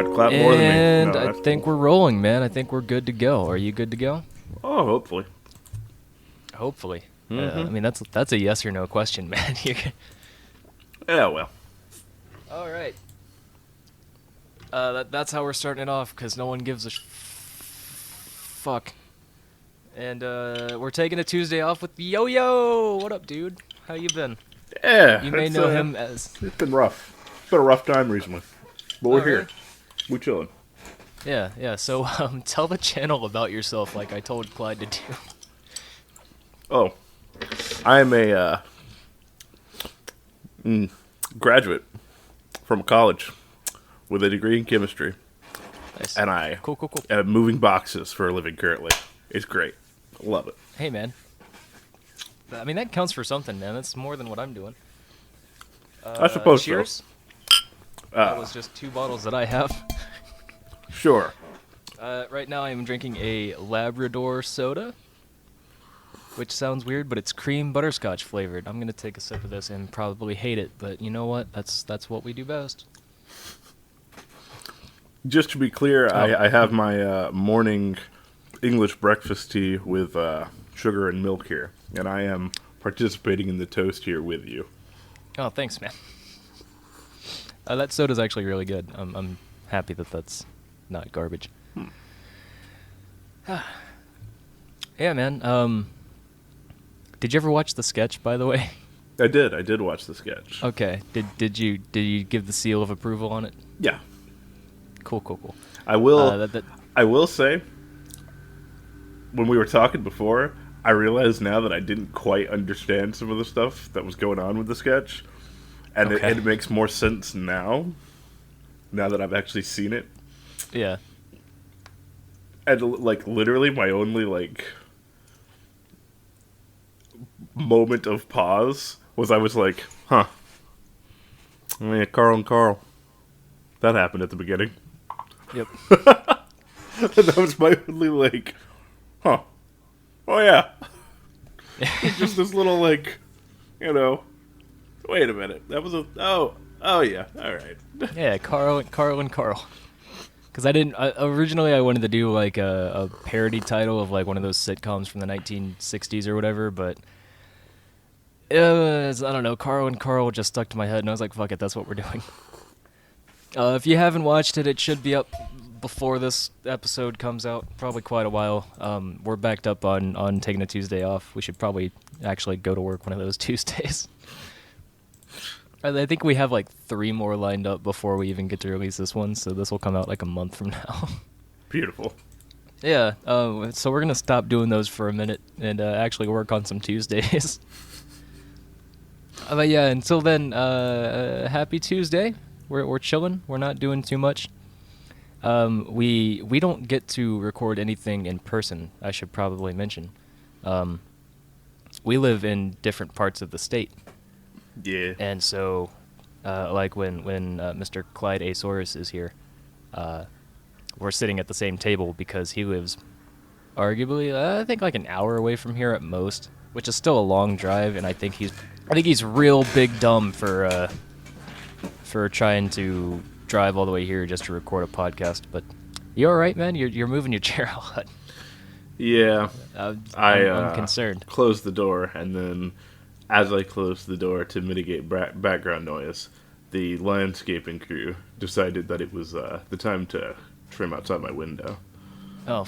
right, clap more than me. And No, I that's think cool. we're rolling, man. I think we're good to go. Are you good to go? Oh, hopefully. Hopefully. Mm-hmm. I mean, that's a yes or no question, man. Yeah, well. All right. That's how we're starting it off, because no one gives a fuck. And we're taking a Tuesday off with YOYO. What up, dude? How you been? Yeah, You may know him as... it's been rough. It's been a rough time recently. But we're Oh, here. really? We're chilling. Yeah. So, tell the channel about yourself, like I told Clyde to do. Oh, I'm a graduate from college with a degree in chemistry, Nice. and I Cool. am moving boxes for a living currently. It's great. Love it. Hey, man. I mean, that counts for something, man. That's more than what I'm doing. I suppose cheers. That was just 2 bottles that I have. so. Sure. Right now I am drinking a Labrador soda, which sounds weird, but it's cream butterscotch flavored. I'm gonna take a sip of this and probably hate it, but you know what? That's what we do best. Just to be clear, Oh. I have my morning English breakfast tea with sugar and milk here, and I am participating in the toast here with you. Oh, thanks, man. That soda's actually really good. I'm happy that that's not garbage. Yeah, man. Did you ever watch the sketch, by the way? I did watch the sketch. Okay. Did you give the seal of approval on it? Yeah, Cool. I will. That I will say, when we were talking before, I realized now that I didn't quite understand some of the stuff that was going on with the sketch, and Okay. it makes more sense now. Now that I've actually seen it, yeah. and like literally, my only like moment of pause was I was like, "Huh." Yeah, Carl and Carl. That happened at the beginning. Yep. That was my only like, huh. Oh yeah. It's just this little like, wait a minute. That was oh yeah. All right. Yeah, Carl and Carl. Because originally I wanted to do like a parody title of like one of those sitcoms from the 1960s or whatever, but I don't know, Carl and Carl just stuck to my head, and I was like, fuck it, that's what we're doing. If you haven't watched it, it should be up before this episode comes out, probably quite a while. We're backed up on taking a Tuesday off. We should probably actually go to work one of those Tuesdays. I think we have like 3 more lined up before we even get to release this one, so this will come out like a month from now. Beautiful. Yeah, so we're going to stop doing those for a minute and actually work on some Tuesdays. But yeah, until then, happy Tuesday. We're chilling. We're not doing too much. We don't get to record anything in person, I should probably mention. We live in different parts of the state. Yeah. And so, like when Mr. Clyde Asaurus is here, we're sitting at the same table because he lives arguably, I think like an hour away from here at most, which is still a long drive, and I think he's real big dumb for trying to drive all the way here just to record a podcast. But you all right, man? You're moving your chair a lot. Yeah. I'm concerned. Closed the door, and then as I closed the door to mitigate background noise, the landscaping crew decided that it was the time to trim outside my window. Oh.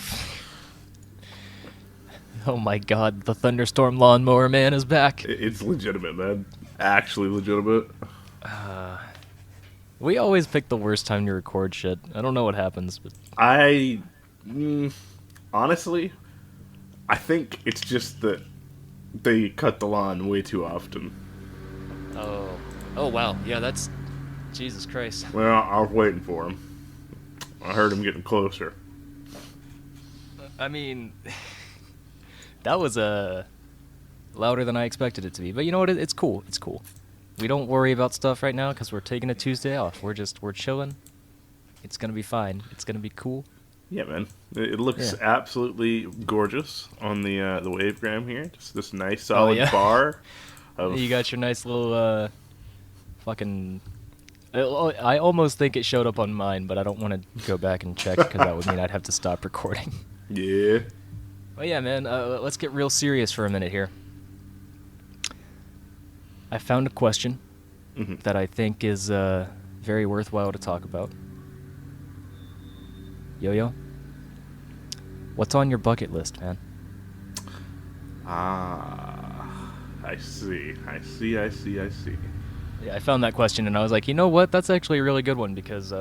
Oh my God! The thunderstorm lawnmower man is back. It's legitimate, man. Actually legitimate. We always pick the worst time to record shit. I don't know what happens, but Honestly, I think it's just that they cut the lawn way too often. oh wow, yeah, that's Jesus Christ. Well, I was waiting for him. I heard him getting closer. I mean, that was louder than I expected it to be. But you know what? It's cool. It's cool. We don't worry about stuff right now because we're taking a Tuesday off. We're chilling. It's gonna be fine. It's gonna be cool. Yeah, man. It looks absolutely gorgeous on the wavegram here. Just this nice solid bar. You got your nice little fucking I almost think it showed up on mine, but I don't want to go back and check because that would mean I'd have to stop recording. Yeah. Well, yeah, man. Let's get real serious for a minute here. I found a question Hmm. that I think is very worthwhile to talk about. Yo-Yo, what's on your bucket list, man? Ah, I see. I see. I see. I see. Yeah, I found that question and I was like, you know what? That's actually a really good one because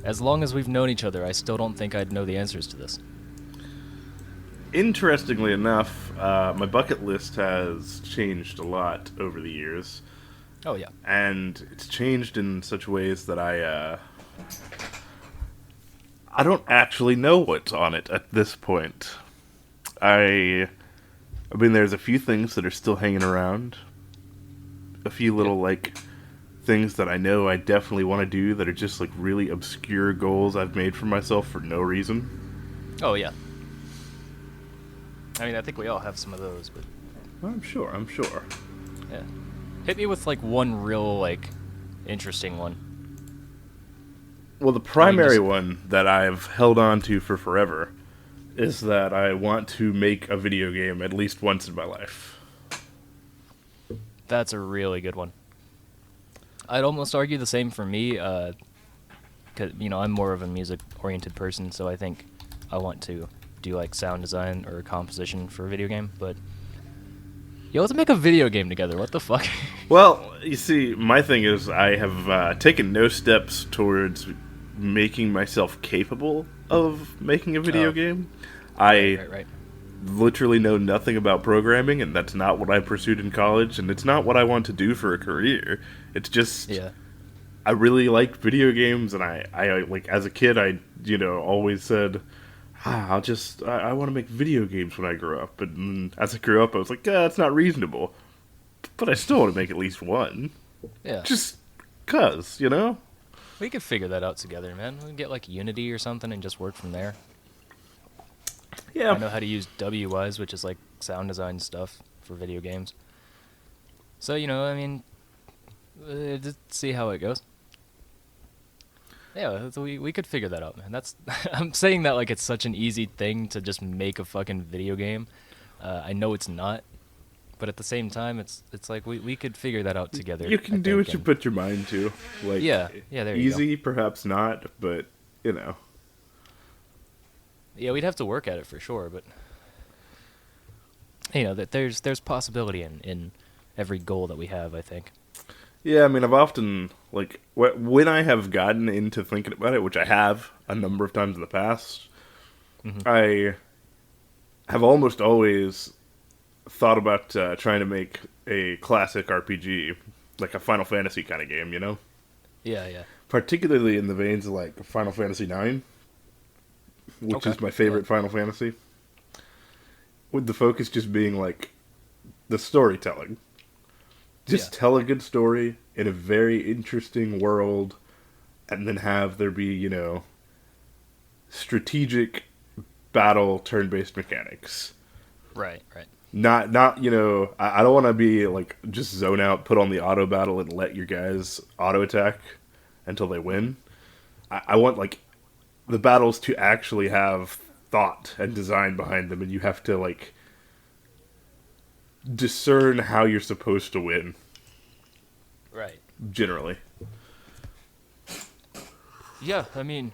as long as we've known each other, I still don't think I'd know the answers to this. Interestingly enough, my bucket list has changed a lot over the years, Oh yeah. and it's changed in such ways that I don't actually know what's on it at this point. I I mean, there's a few things that are still hanging around, a few Yeah. little like things that I know I definitely want to do that are just like really obscure goals I've made for myself for no reason. Oh yeah. I mean, I think we all have some of those, but I'm sure. I'm sure. yeah. Hit me with like one real like interesting one. Well, the Or you can primary just one that I've held on to for forever is that I want to make a video game at least once in my life. That's a really good one. I'd almost argue the same for me, 'cause, I'm more of a music-oriented person, so I think I want to do like sound design or composition for a video game. But yo, let's make a video game together. What the fuck? Well, you see, my thing is I have taken no steps towards making myself capable of making a video Oh, game. right, I right, right. literally know nothing about programming, and that's not what I pursued in college, and it's not what I want to do for a career. It's just Yeah, I really like video games, and I like as a kid, I always said, I want to make video games when I grow up. And as I grew up, I was like, yeah, that's not reasonable, but I still want to make at least one, yeah. just cause, We could figure that out together, man. We can get like Unity or something and just work from there. I Yeah, know how to use WYs, which is like sound design stuff for video games. So I mean, just see how it goes. Yeah, so we could figure that out, man. That's I'm saying that like it's such an easy thing to just make a fucking video game. I know it's not, but at the same time, it's like we could figure that out together. you I can do think, what you and put your mind to. Like, yeah, yeah, there you go. easy, perhaps not, but you know. Yeah, we'd have to work at it for sure, but that there's possibility in every goal that we have. I think. Yeah, I mean, I've often like when I have gotten into thinking about it, which I have a number of times in the past. Hmm. I have almost always thought about trying to make a classic RPG, like a Final Fantasy kind of game, Yeah, yeah. particularly in the veins of like Final Fantasy IX, which Okay. is my Yeah. favorite Final Fantasy, with the focus just being like the storytelling. Yeah. Just tell a good story in a very interesting world, and then have there be, strategic battle turn-based mechanics. Right. Right. Not I don't want to be like just zone out, put on the auto battle, and let your guys auto attack until they win. I want like the battles to actually have thought and design behind them, and you have to like discern how you're supposed to win. Right. Generally, Yeah. I mean,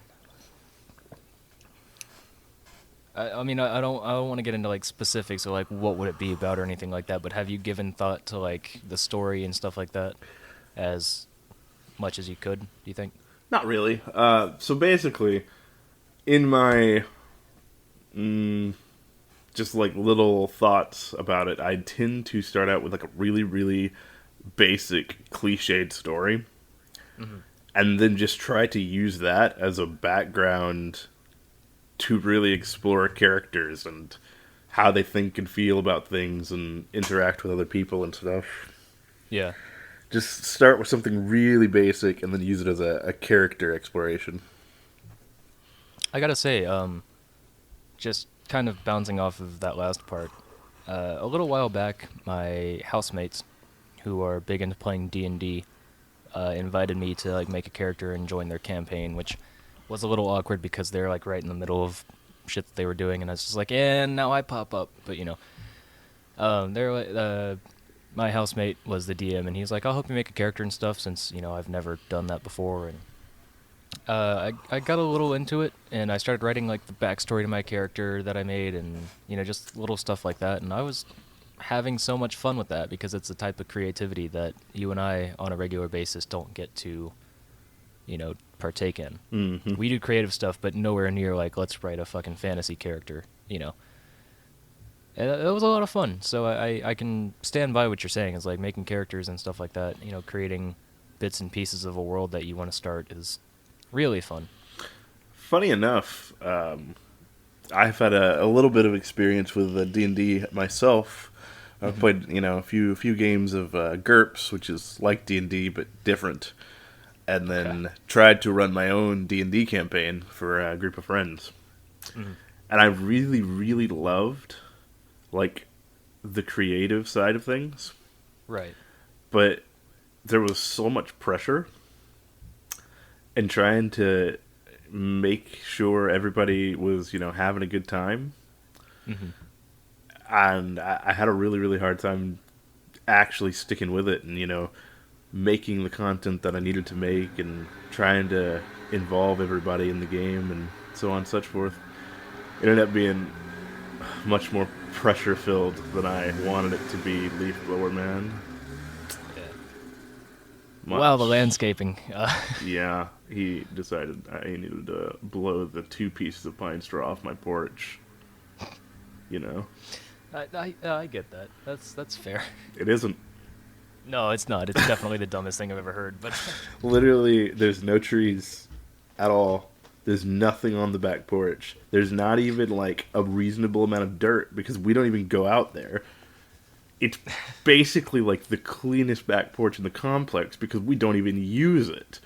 I don't want to get into like specifics or like what would it be about or anything like that. But have you given thought to like the story and stuff like that as much as you could? Do you think? not really. So basically, in my just like little thoughts about it, I tend to start out with like a really, really basic, cliched story, Mm-hmm. and then just try to use that as a background to really explore characters and how they think and feel about things and interact with other people and stuff. Yeah. Just start with something really basic and then use it as a character exploration. I gotta say, just kind of bouncing off of that last part. A little while back, my housemates, who are big into playing D&D, invited me to like make a character and join their campaign, which was a little awkward because they're like right in the middle of shit that they were doing, and I was just like, and now I pop up. But they're like, my housemate was the DM, and he's like, I'll help you make a character and stuff since I've never done that before, and I got a little into it, and I started writing like the backstory to my character that I made, and just little stuff like that, and I was having so much fun with that because it's a type of creativity that you and I on a regular basis don't get to partake in. Hmm. We do creative stuff, but nowhere near like let's write a fucking fantasy character. And it was a lot of fun. So I can stand by what you're saying. Is like making characters and stuff like that. Creating bits and pieces of a world that you want to start is really fun. Funny enough, I've had a little bit of experience with D&D myself. I've played a few games of GURPS, which is like D&D but different, and then tried to run my own D&D campaign for a group of friends. Mhm. And I really, really loved like the creative side of things, Right. but there was so much pressure in trying to make sure everybody was having a good time, Hmm. and I had a really, really hard time actually sticking with it and making the content that I needed to make and trying to involve everybody in the game and so on and such forth. It ended up being much more pressure filled than I wanted it to be. Leaf blower man, Yeah. Wow, the much. landscaping. Yeah, he decided he needed to blow the 2 pieces of pine straw off my porch. You know, I get that. That's fair. it isn't. No, it's not. It's definitely the dumbest thing I've ever heard. But Literally, there's no trees at all. There's nothing on the back porch. There's not even like a reasonable amount of dirt because we don't even go out there. It's basically like the cleanest back porch in the complex because we don't even use it.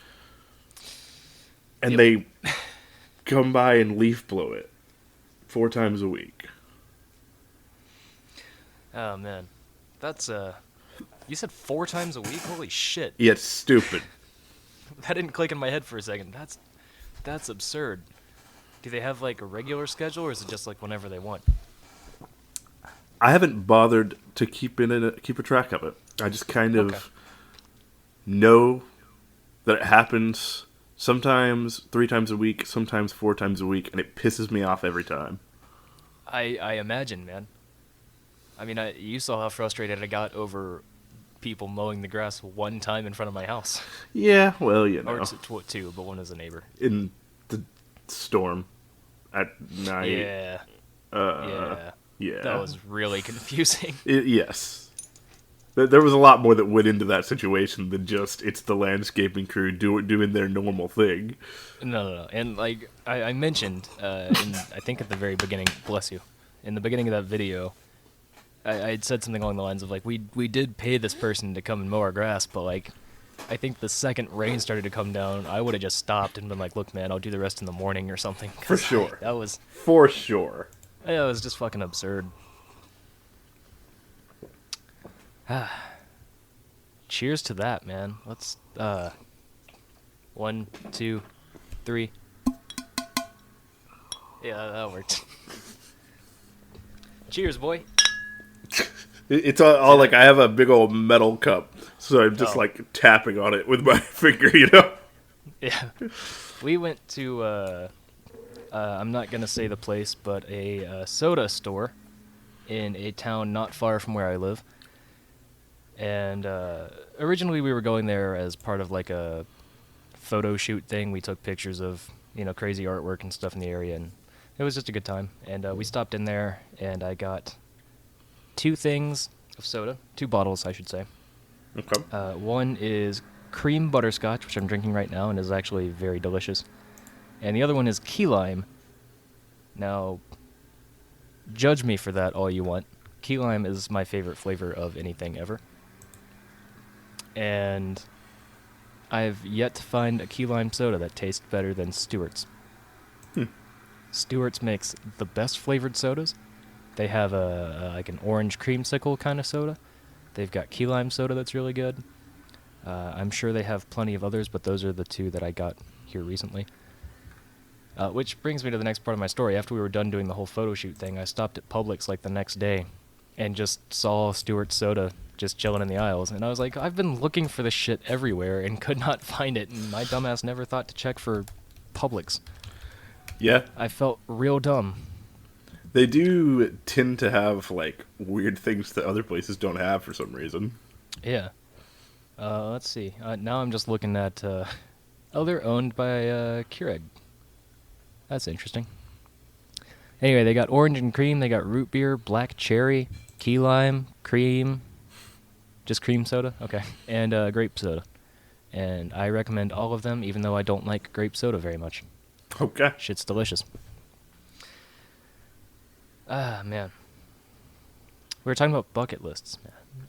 And yep. they come by and leaf blow it 4 times a week. Oh man, that's You said 4 times a week? Holy shit! Yeah, it's stupid. That didn't click in my head for a second. That's absurd. Do they have like a regular schedule, or is it just like whenever they want? I haven't bothered to keep a track of it. I just kind Okay. of know that it happens sometimes 3 times a week, sometimes 4 times a week, and it pisses me off every time. I imagine, man. I mean, you saw how frustrated I got over people mowing the grass one time in front of my house. Yeah, well, Or two, but one is a neighbor. in the storm at night. Yeah, Uh, yeah. yeah. That was really confusing. Yes. There was a lot more that went into that situation than just it's the landscaping crew doing their normal thing. No. And like I mentioned, I think at the very beginning, bless you, in the beginning of that video, I had said something along the lines of like we did pay this person to come and mow our grass, but like I think the second rain started to come down, I would have just stopped and been like, look, man, I'll do the rest in the morning or something. For 'Cause, sure. that was For sure. it was just fucking absurd. Cheers to that, man. Let's 1, 2, 3. Yeah, that worked. Cheers, boy. It's all like I have a big old metal cup, so I'm just Oh. like tapping on it with my finger. Yeah. We went to I'm not gonna say the place, but a soda store in a town not far from where I live. And originally we were going there as part of like a photo shoot thing. We took pictures of crazy artwork and stuff in the area, and it was just a good time. And we stopped in there, and I got 2 things of soda, 2 bottles, I should say. Okay. One is cream butterscotch, which I'm drinking right now, and is actually very delicious. And the other one is key lime. Now, judge me for that all you want. Key lime is my favorite flavor of anything ever. And I've yet to find a key lime soda that tastes better than Stewart's. Stewart's makes the best flavored sodas. They have like an orange creamsicle kind of soda. They've got key lime soda that's really good. I'm sure they have plenty of others, but those are the two that I got here recently. Which brings me to the next part of my story. After we were done doing the whole photo shoot thing, I stopped at Publix like the next day and just saw Stewart's Soda just chilling in the aisles. And I was like, I've been looking for this shit everywhere and could not find it. And my dumbass never thought to check for Publix. Yeah, I felt real dumb. they do tend to have like weird things that other places don't have for some reason. Yeah. Let's see. Now I'm just looking at... oh, they're owned by Keurig. That's interesting. Anyway, they got orange and cream, they got root beer, black cherry, key lime, cream, just cream soda, okay, and grape soda. And I recommend all of them, even though I don't like grape soda very much. Okay. Shit's delicious. Ah, man. We were talking about bucket lists,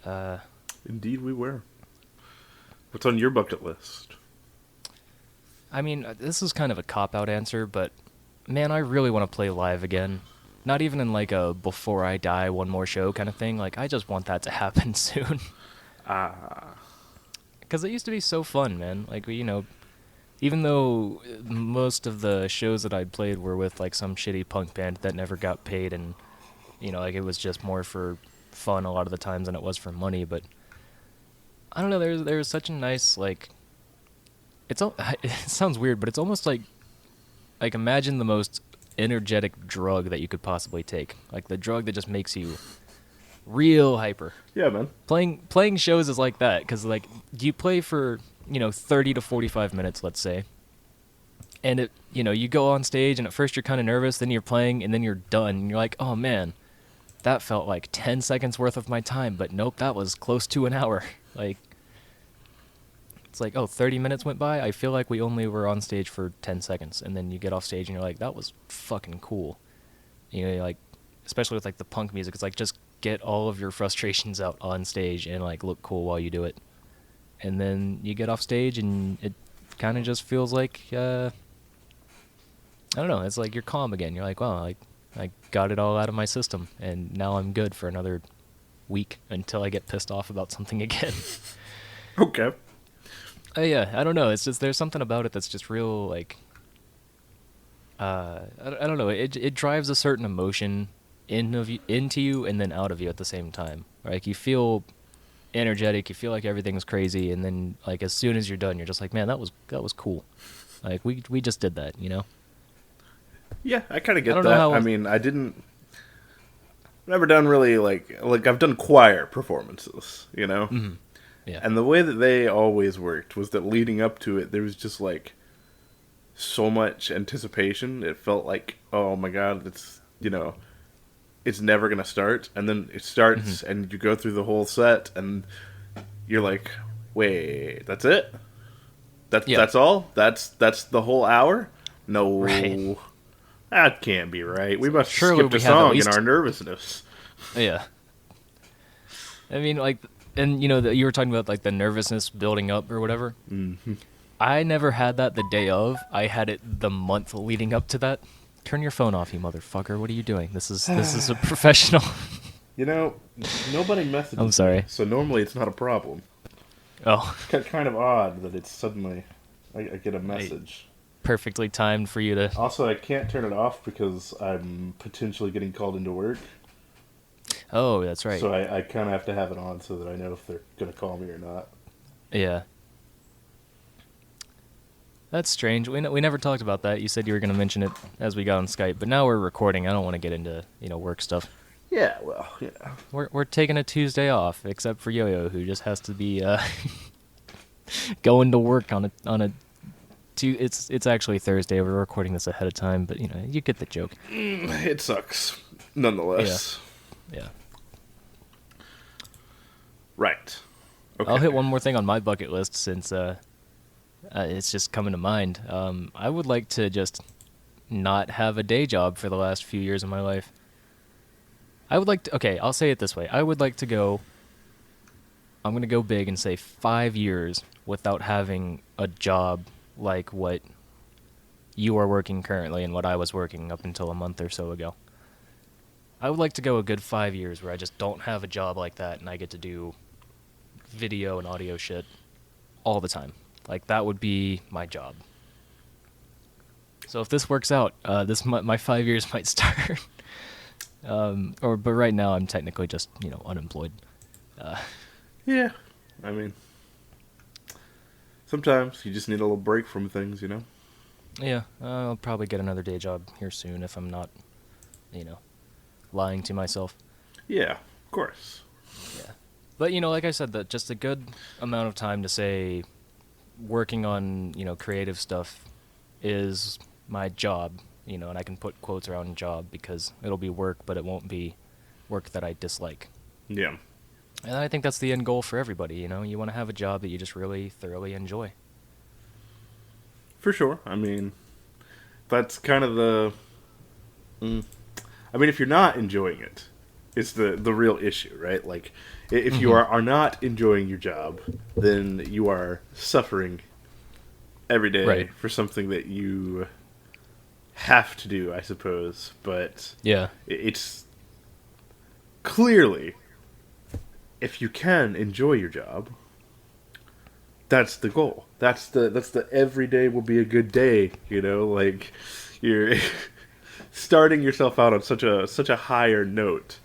man. Indeed, we were. What's on your bucket list? I mean, this is kind of a cop-out answer, but man, I really want to play live again. Not even in like a before I die one more show kind of thing. Like, I just want that to happen soon. Because it used to be so fun, man. Like, even though most of the shows that I'd played were with like some shitty punk band that never got paid, and like it was just more for fun a lot of the times than it was for money. But I don't know. There's such a nice like. It sounds weird, but it's almost like imagine the most energetic drug that you could possibly take, like the drug that just makes you real hyper. Yeah, man. Playing shows is like that, because like you play for 30 to 45 minutes, let's say, and it you go on stage and at first you're kind of nervous, then you're playing, and then you're done and you're like, oh man, that felt like 10 seconds worth of my time, but nope, that was close to an hour. Like, it's like, oh, 30 minutes went by, I feel like we only were on stage for 10 seconds, and then you get off stage and you're like, that was fucking cool. Like, especially with like the punk music, it's like, just get all of your frustrations out on stage and like look cool while you do it. And then you get off stage and it kind of just feels like, I don't know, it's like you're calm again. You're like, wow, like I got it all out of my system, and now I'm good for another week until I get pissed off about something again. Okay. Yeah, I don't know. It's just, there's something about it that's just real, like, I don't know. It drives a certain emotion into you and then out of you at the same time. Like, you feel energetic, you feel like everything's crazy, and then like as soon as you're done, you're just like, man, that was cool. Like we just did that, Yeah, I kind of get I don't know that. how I mean, never done really like I've done choir performances, Mm-hmm. Yeah. And the way that they always worked was that leading up to it, there was just like so much anticipation. It felt like, oh my god, it's never gonna start, and then it starts, Mm-hmm. and you go through the whole set, and you're like, wait, that's it? That's all? That's the whole hour? No, Right. that can't be right. We must have Surely skipped a we have at song in least- our nervousness. Yeah. I mean, like, and you were talking about like the nervousness building up or whatever. Mm-hmm. I never had that the day of. I had it the month leading up to that. Turn your phone off, you motherfucker. What are you doing? This is a professional. Nobody messages I'm sorry. me, so normally it's not a problem. Oh, It's kind of odd that it's suddenly I get a message. perfectly timed for you to... Also, I can't turn it off because I'm potentially getting called into work. Oh, that's right. So I kind of have to have it on so that I know if they're going to call me or not. Yeah. That's strange. We never talked about that. You said you were going to mention it as we got on Skype, but now we're recording. I don't want to get into, work stuff. Yeah, well, We're taking a Tuesday off, except for YOYO, who just has to be going to work on a it's actually Thursday. We're recording this ahead of time, but you get the joke. It sucks, nonetheless. Yeah. Right. Okay. I'll hit one more thing on my bucket list since it's just coming to mind. I would like to just not have a day job for the last few years of my life. I would like to... Okay, I'll say it this way. I would like to go... I'm going to go big and say 5 years without having a job like what you are working currently and what I was working up until a month or so ago. I would like to go a good 5 years where I just don't have a job like that and I get to do video and audio shit all the time. Like, that would be my job. So if this works out, my 5 years might start. But right now I'm technically just, unemployed. Yeah, I mean, sometimes you just need a little break from things, you know? Yeah, I'll probably get another day job here soon if I'm not, you know, lying to myself. Yeah, of course. Yeah. But, like I said, that just a good amount of time to say working on, creative stuff is my job, and I can put quotes around job because it'll be work, but it won't be work that I dislike. Yeah, And I think that's the end goal for everybody, you want to have a job that you just really thoroughly enjoy. for sure. I mean, that's kind of the. I mean, if you're not enjoying it, it's the real issue, right? Like, if you are not enjoying your job, then you are suffering every day Right. for something that you have to do, I suppose. But Yeah. it's clearly, if you can enjoy your job, that's the goal. That's the every day will be a good day. Like you're starting yourself out on such a higher note.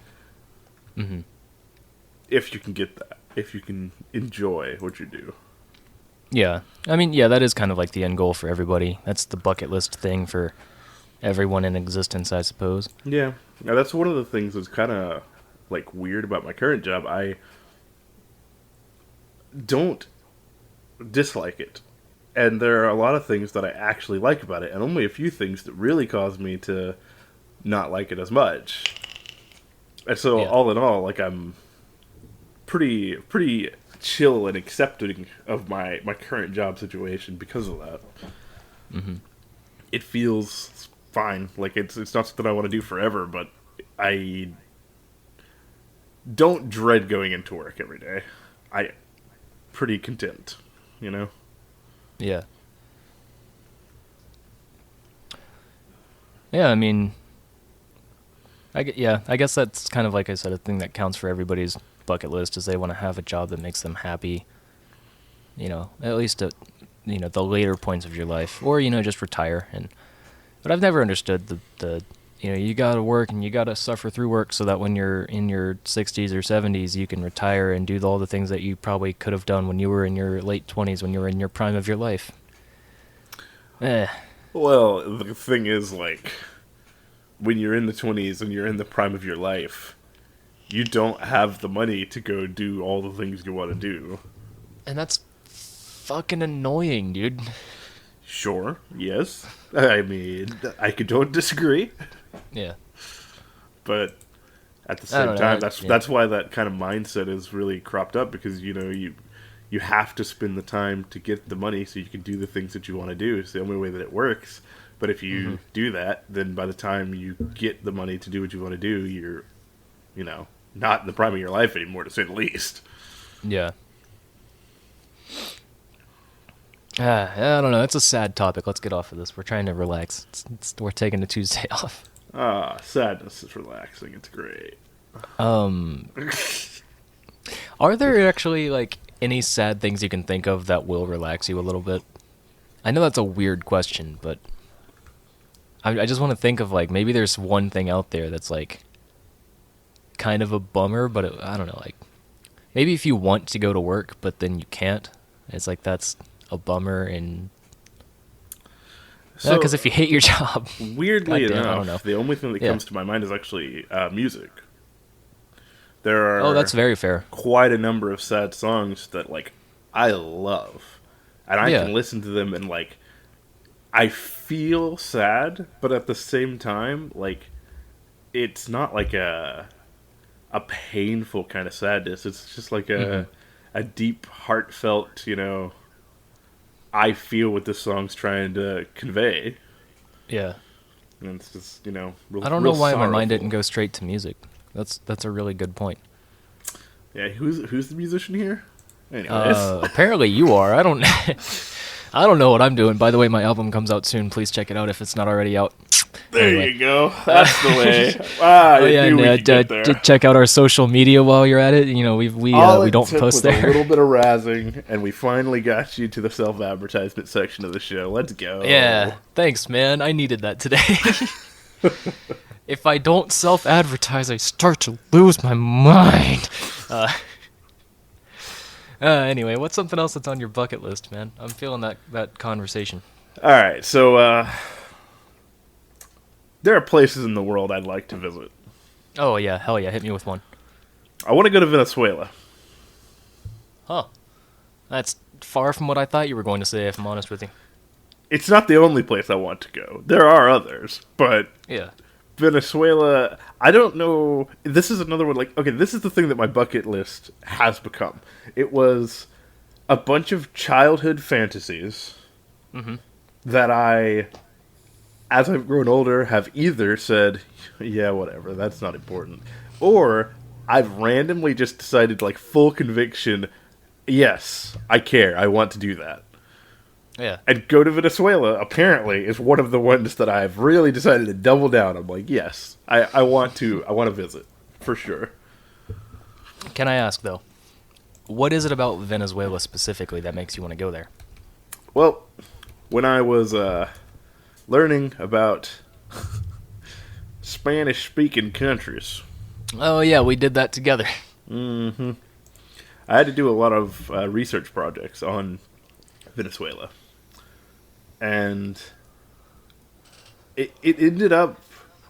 Mm-hmm. If you can get that, if you can enjoy what you do. Yeah. I mean, yeah, that is kind of like the end goal for everybody. That's the bucket list thing for everyone in existence, I suppose. Yeah, now that's one of the things that's kind of like weird about my current job. I don't dislike it, and there are a lot of things that I actually like about it, and only a few things that really cause me to not like it as much. And so, Yeah. all in all, like I'm pretty chill and accepting of my current job situation because of that. Mm-hmm. It feels fine. Like it's not something I want to do forever, but I don't dread going into work every day. I pretty content, you know. Yeah. Yeah, I mean, I guess that's kind of, like I said, a thing that counts for everybody's bucket list is they want to have a job that makes them happy, at least at, the later points of your life, or, just retire. But I've never understood the you gotta work and you gotta suffer through work so that when you're in your 60s or 70s, you can retire and do all the things that you probably could have done when you were in your late 20s, when you were in your prime of your life. Eh. Well, the thing is, like, when you're in the 20s and you're in the prime of your life, you don't have the money to go do all the things you want to do. And that's fucking annoying, dude. Sure, yes. I mean, don't disagree. Yeah. But at the I same don't know, time, yeah. that's why that kind of mindset is really cropped up, because you have to spend the time to get the money so you can do the things that you want to do. It's the only way that it works. But if you do that, then by the time you get the money to do what you want to do, you're, not in the prime of your life anymore, to say the least. Yeah. I don't know. It's a sad topic. Let's get off of this. We're trying to relax. We're taking a Tuesday off. Sadness is relaxing. It's great. Are there actually, like, any sad things you can think of that will relax you a little bit? I know that's a weird question, but I just want to think of, like, maybe there's one thing out there that's, like, kind of a bummer, but I don't know, like, maybe if you want to go to work, but then you can't, it's like that's a bummer. And So, because if you hate your job, weirdly goddamn, I enough, don't know. the only thing that Yeah. comes to my mind is actually music. There are Oh, that's very fair. quite a number of sad songs that, like, I love. And I Yeah. can listen to them and, like, I feel sad, but at the same time, like, it's not like a painful kind of sadness. It's just like a deep, heartfelt, I feel what this song's trying to convey. Yeah. And it's just, real, I don't know real why my mind sorrowful. didn't go straight to music. That's a really good point. Yeah, who's the musician here? Anyways. Apparently you are. I don't I don't know what I'm doing. By the way, my album comes out soon. Please check it out if it's not already out. There Anyway, you go. That's the way. oh I yeah, knew and we could get there. check out our social media while you're at it. You know, All we it don't took post was a there. little bit of razzing, and we finally got you to the self-advertisement section of the show. Let's Yeah, go. thanks, man. I needed that today. If I don't self-advertise, I start to lose my mind. Anyway, what's something else that's on your bucket list, man? I'm feeling that conversation. All right, so there are places in the world I'd like to visit. Oh yeah, hell yeah, hit me with one. I want to go to Venezuela. Huh. That's far from what I thought you were going to say, if I'm honest with you. It's not the only place I want to go. There are others, but Yeah. Venezuela, I don't know. This is another one. Like, okay, this is the thing that my bucket list has become. It was a bunch of childhood fantasies that I, as I've grown older, have either said, yeah, whatever, that's not important, or I've randomly just decided, like, full conviction, yes, I care, I want to do that. Yeah. And go to Venezuela, apparently, is one of the ones that I've really decided to double down. I'm like, yes, I want to visit, for sure. Can I ask though, what is it about Venezuela specifically that makes you want to go there? Well, when I was learning about Spanish-speaking countries, Oh yeah, we did that together. I had to do a lot of research projects on Venezuela. And it ended up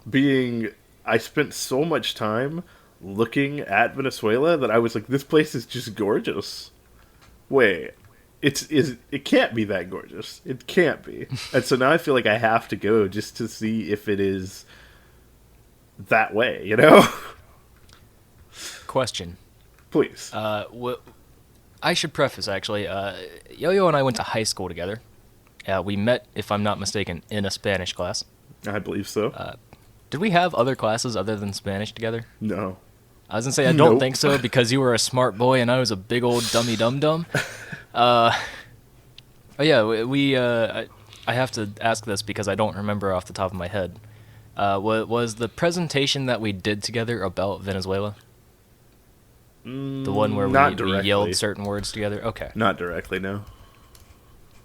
being, I spent so much time looking at Venezuela that I was like, this place is just gorgeous. Wait, it can't be that gorgeous. It can't be. And so now I feel like I have to go just to see if it is that way, you know? Question. Please. I should preface actually. Yo-Yo and I went to high school together. We met, if I'm not mistaken, in a Spanish class. I believe so. Did we have other classes other than Spanish together? No. I was gonna say I don't Nope. think so because you were a smart boy and I was a big old dummy dum dum. Oh yeah, I have to ask this because I don't remember off the top of my head. Was the presentation that we did together about Venezuela? The one where Not we directly. yelled certain words together? Okay. Not directly, no.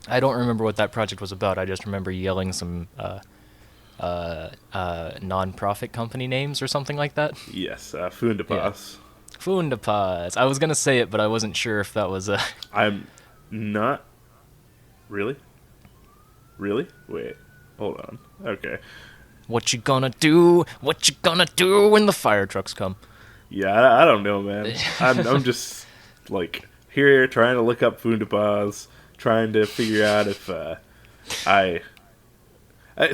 I don't remember what that project was about. I just remember yelling some non-profit company names or something like that. Yes, Fundapas. Fundapaz. I was gonna say it, but I wasn't sure if that was a. I'm not... Really? Really? Wait. Hold on. Okay. What you gonna do? What you gonna do when the fire trucks come? Yeah, I don't know, man. I'm just, like, here trying to look up Fundapas, trying to figure out if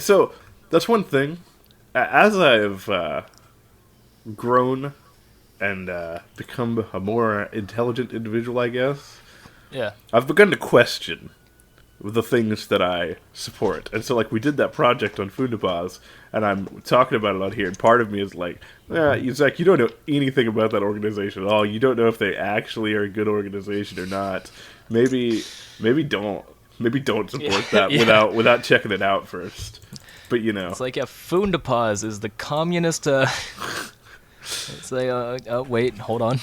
so, that's one thing. As I've grown and become a more intelligent individual, I guess, Yeah. I've begun to question the things that I support. And so, like, we did that project on Fundapas, and I'm talking about it on here, and part of me is like, Zach, you don't know anything about that organization at all. You don't know if they actually are a good organization or not. Maybe don't. Maybe don't support that Yeah. without checking it out first. But, you know. It's like, yeah, Fundapaz is the communist. It's like, wait, hold on.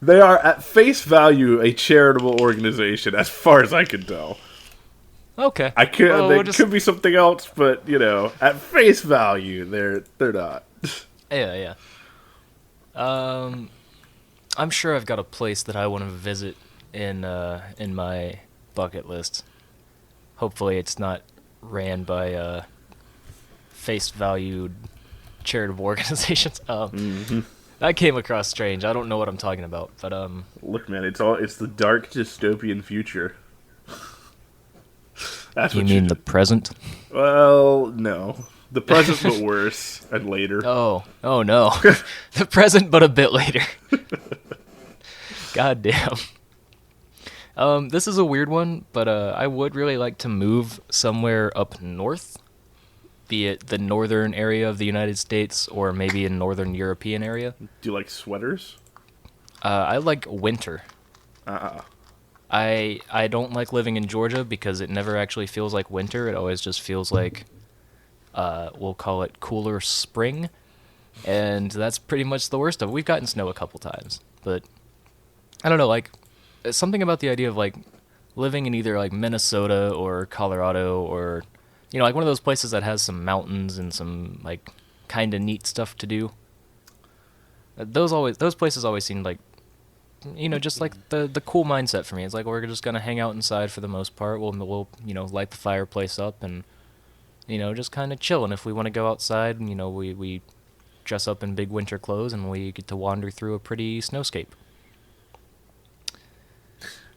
They are, at face value, a charitable organization, as far as I can tell. Okay. I could. Well, They we'll just- could be something else, but you know, at face value, they're not. Yeah. I'm sure I've got a place that I want to visit in my bucket list. Hopefully, it's not ran by face valued charitable organizations. That came across strange. I don't know what I'm talking about, but Look, man, it's the dark dystopian future. That's you what mean the present? Well, no, the present, but worse, and later. Oh no, the present, but a bit later. God damn. This is a weird one, but I would really like to move somewhere up north, be it the northern area of the United States or maybe a northern European area. Do you like sweaters? I like winter. I don't like living in Georgia because it never actually feels like winter. It always just feels like We'll call it cooler spring, and that's pretty much the worst of it. We've gotten snow a couple times, but I don't know, like something about the idea of like living in either like Minnesota or Colorado or like one of those places that has some mountains and some like kind of neat stuff to do. Those places always seem like just like the cool mindset for me. It's like we're just gonna hang out inside for the most part. We'll light the fireplace up and just kind of chill. And if we want to go outside, we dress up in big winter clothes and we get to wander through a pretty snowscape.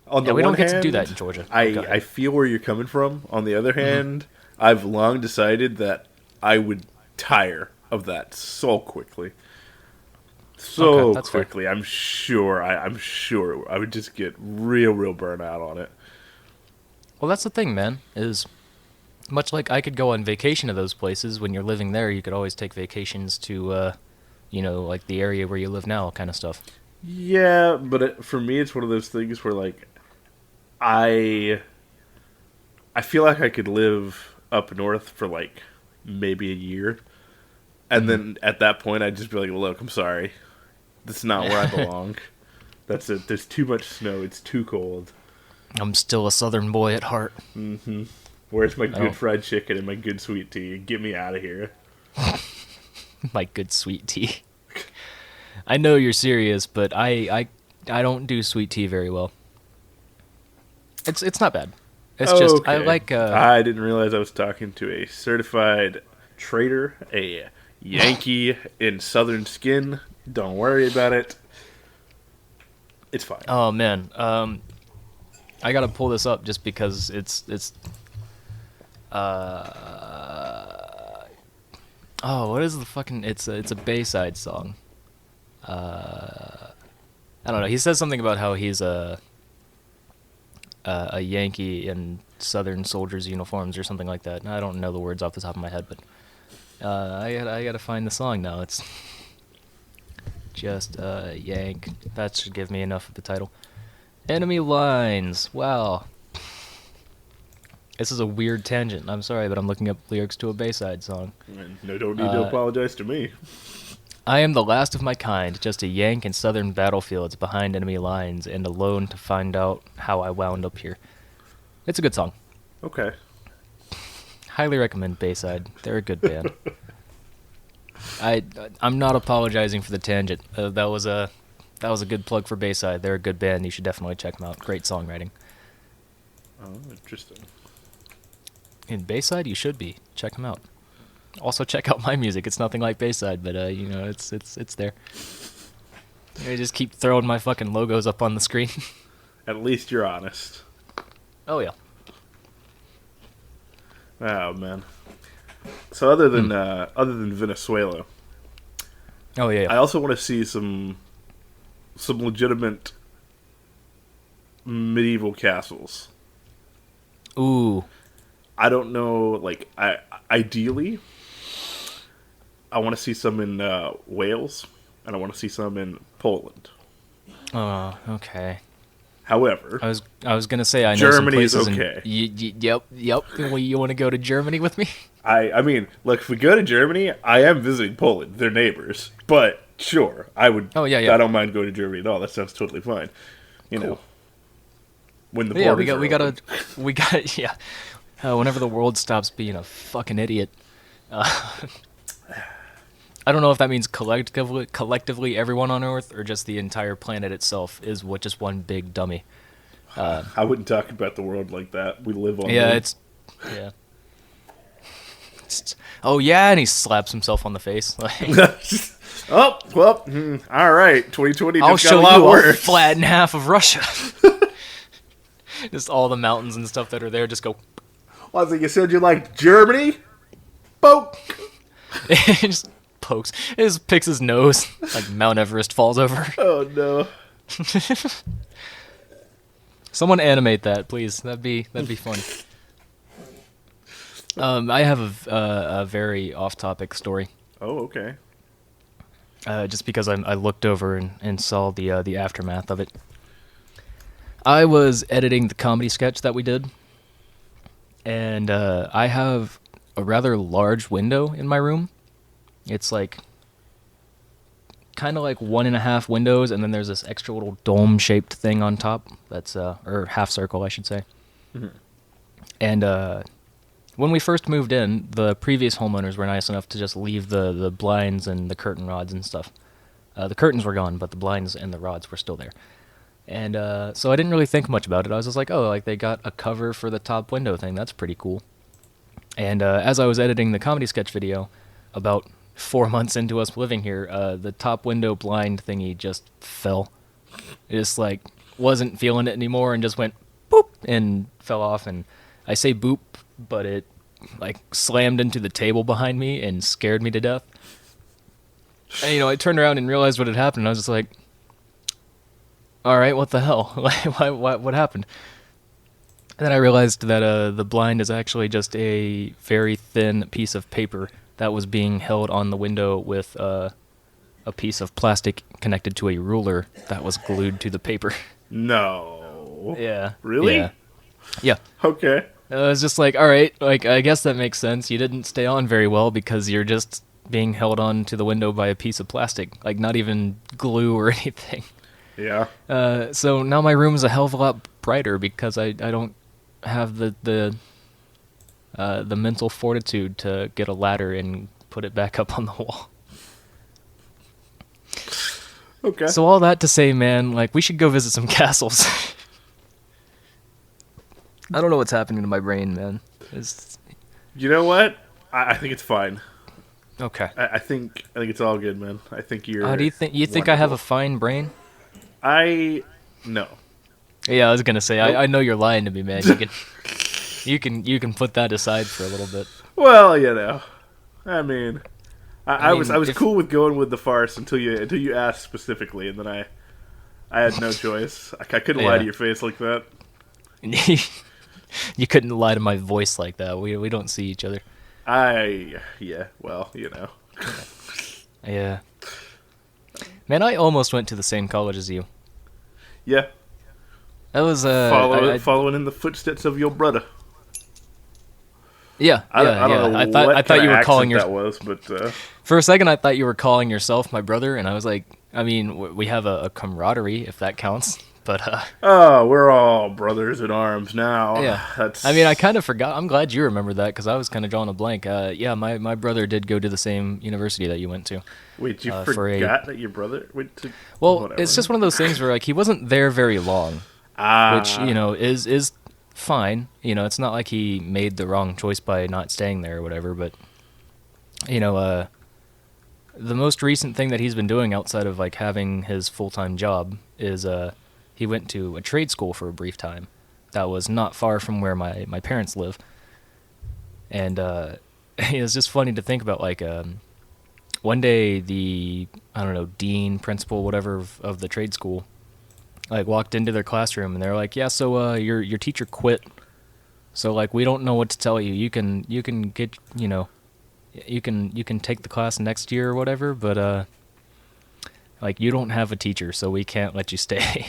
On the we one don't get hand, to do that in Georgia. I feel where you're coming from. On the other hand, I've long decided that I would tire of that so quickly. So Okay, that's fair. quickly. I'm sure I would just get real burnout on it. Well, that's the thing, man, is much like I could go on vacation to those places, when you're living there, you could always take vacations to, like the area where you live now kind of stuff. Yeah, but for me, it's one of those things where like I I feel like I could live up north for like maybe a year, and then at that point, I'd just be like, "Look, I'm sorry, that's not where I belong. That's it. There's too much snow. It's too cold. I'm still a southern boy at heart. Where's my I good don't- fried chicken and my good sweet tea? Get me out of here." My good sweet tea. I know you're serious, but I don't do sweet tea very well. It's not bad. It's just I Okay. like I didn't realize I was talking to a certified trader, a Yankee in southern skin. Don't worry about it. It's fine. Oh man, I gotta pull this up just because it's. Oh, what is the fucking? It's a Bayside song. I don't know. He says something about how he's a Yankee in Southern soldiers' uniforms or something like that. I don't know the words off the top of my head, but I gotta find the song now. It's just Yank. That should give me enough of the title. Enemy lines. Wow. This is a weird tangent. I'm sorry, but I'm looking up lyrics to a Bayside song. And no, don't need to apologize to me. I am the last of my kind, just a Yank in southern battlefields behind enemy lines, and alone to find out how I wound up here. It's a good song. Okay. Highly recommend Bayside. They're a good band. I'm not apologizing for the tangent. That was a good plug for Bayside. They're a good band. You should definitely check them out. Great songwriting. Oh, interesting. In Bayside, you should be. Check them out. Also, check out my music. It's nothing like Bayside, but it's there. I just keep throwing my fucking logos up on the screen. At least you're honest. Oh yeah. Oh man. So other than Venezuela, Oh yeah. I also want to see some legitimate medieval castles. Ooh. I don't know, like ideally, I want to see some in Wales, and I want to see some in Poland. Oh, okay. However, I was gonna say I know Germany is some places. okay. Yep. Well, you want to go to Germany with me? I mean, look, if we go to Germany, I am visiting Poland. They're neighbors, but sure, I would. Oh, yeah. I don't mind going to Germany at all. That sounds totally fine. You know, when the Yeah, borders we are gotta open. we got yeah. Whenever the world stops being a fucking idiot. I don't know if that means collectively everyone on Earth, or just the entire planet itself is just one big dummy. I wouldn't talk about the world like that. We live on. Yeah, one. it's yeah. Oh yeah, and he slaps himself on the face. Like, Oh well, all right. 2020 I'll just got show a lot you. I'll worse. flatten half of Russia. Just all the mountains and stuff that are there. Just go. Well, I was like, you said you like Germany? Poke. It just pokes. It just picks his nose. Like Mount Everest falls over. Oh no. Someone animate that, please. That'd be fun. I have a very off-topic story. Oh, okay. Just because I looked over and saw the aftermath of it. I was editing the comedy sketch that we did, and I have a rather large window in my room. It's like kind of like 1.5 windows, and then there's this extra little dome-shaped thing on top. That's or half circle, I should say. Mm-hmm. And when we first moved in, the previous homeowners were nice enough to just leave the blinds and the curtain rods and stuff. The curtains were gone, but the blinds and the rods were still there. And so I didn't really think much about it. I was just like, oh, like they got a cover for the top window thing. That's pretty cool. And as I was editing the comedy sketch video, about 4 months into us living here, the top window blind thingy just fell. It just like wasn't feeling it anymore and just went boop and fell off. And I say boop, but it like slammed into the table behind me and scared me to death. And you know, I turned around and realized what had happened. I was just like, all right, what the hell? What happened? And then I realized that the blind is actually just a very thin piece of paper that was being held on the window with a piece of plastic connected to a ruler that was glued to the paper. No. Yeah. Really? Yeah. Okay. I was just like, all right, like I guess that makes sense. You didn't stay on very well because you're just being held on to the window by a piece of plastic, like not even glue or anything. Yeah. So now my room is a hell of a lot brighter because I don't have the mental fortitude to get a ladder and put it back up on the wall. Okay. So all that to say, man, like we should go visit some castles. I don't know what's happening to my brain, man. You know what? I think it's fine. Okay. I think it's all good, man. I think you're. Do you think I have a fine brain? No. Yeah, I was gonna say Nope. I know you're lying to me, man. You can put that aside for a little bit. Well, you know, I mean, I mean, was cool with going with the farce until you asked specifically, and then I had no choice. I couldn't lie Yeah. to your face like that. You couldn't lie to my voice like that. We don't see each other. Yeah, well, you know. Yeah. Man, I almost went to the same college as you. Yeah, That was following in the footsteps of your brother. Yeah, I don't know I thought kind you of were calling accent your that was, but For a second I thought you were calling yourself my brother, and I was like, I mean, we have a camaraderie if that counts. But oh, we're all brothers in arms now. yeah, That's. I mean, I kind of forgot. I'm glad you remember that because I was kind of drawing a blank. Yeah, my brother did go to the same university that you went to. Wait, you for forgot that your brother went to? Well, Whatever. it's just one of those things where like he wasn't there very long, which you know is fine. You know, it's not like he made the wrong choice by not staying there or whatever. But you know, the most recent thing that he's been doing outside of like having his full-time job is he went to a trade school for a brief time that was not far from where my parents live. And it was just funny to think about, like, one day the, I don't know, dean, principal, whatever of the trade school, like, walked into their classroom and they're like, yeah, so your teacher quit. So, like, we don't know what to tell you. You can get, you know, you can take the class next year or whatever, but like, you don't have a teacher, so we can't let you stay.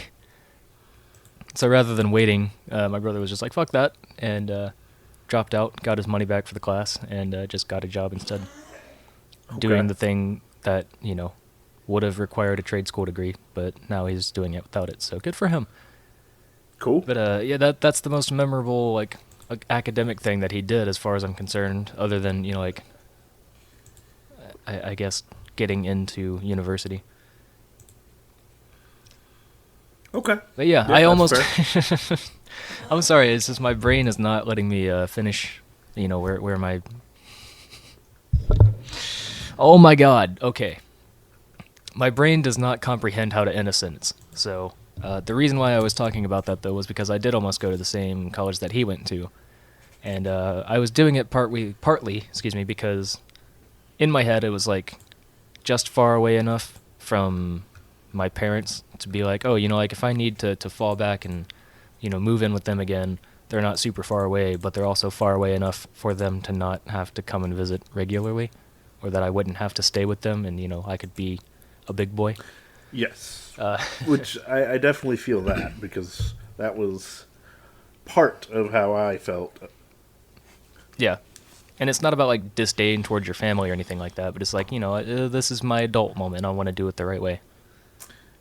So rather than waiting, my brother was just like, fuck that, and dropped out, got his money back for the class, and just got a job instead. Okay. Doing the thing that, you know, would have required a trade school degree, but now he's doing it without it, so good for him. Cool. But yeah, that's the most memorable, like, academic thing that he did as far as I'm concerned, other than, you know, like, I guess getting into university. Okay. But yeah, Yeah, I that's almost. I'm sorry. It's just my brain is not letting me finish. You know where my. Oh my God. Okay. My brain does not comprehend how to end a sentence. So the reason why I was talking about that though was because I did almost go to the same college that he went to, and I was doing it partly, excuse me, because in my head it was like just far away enough from my parents to be like, oh, you know, like if I need to fall back and, you know, move in with them again, they're not super far away, but they're also far away enough for them to not have to come and visit regularly, or that I wouldn't have to stay with them and, you know, I could be a big boy. Yes. Which I definitely feel that, because that was part of how I felt. Yeah. And it's not about like disdain towards your family or anything like that, but it's like, this is my adult moment. I want to do it the right way.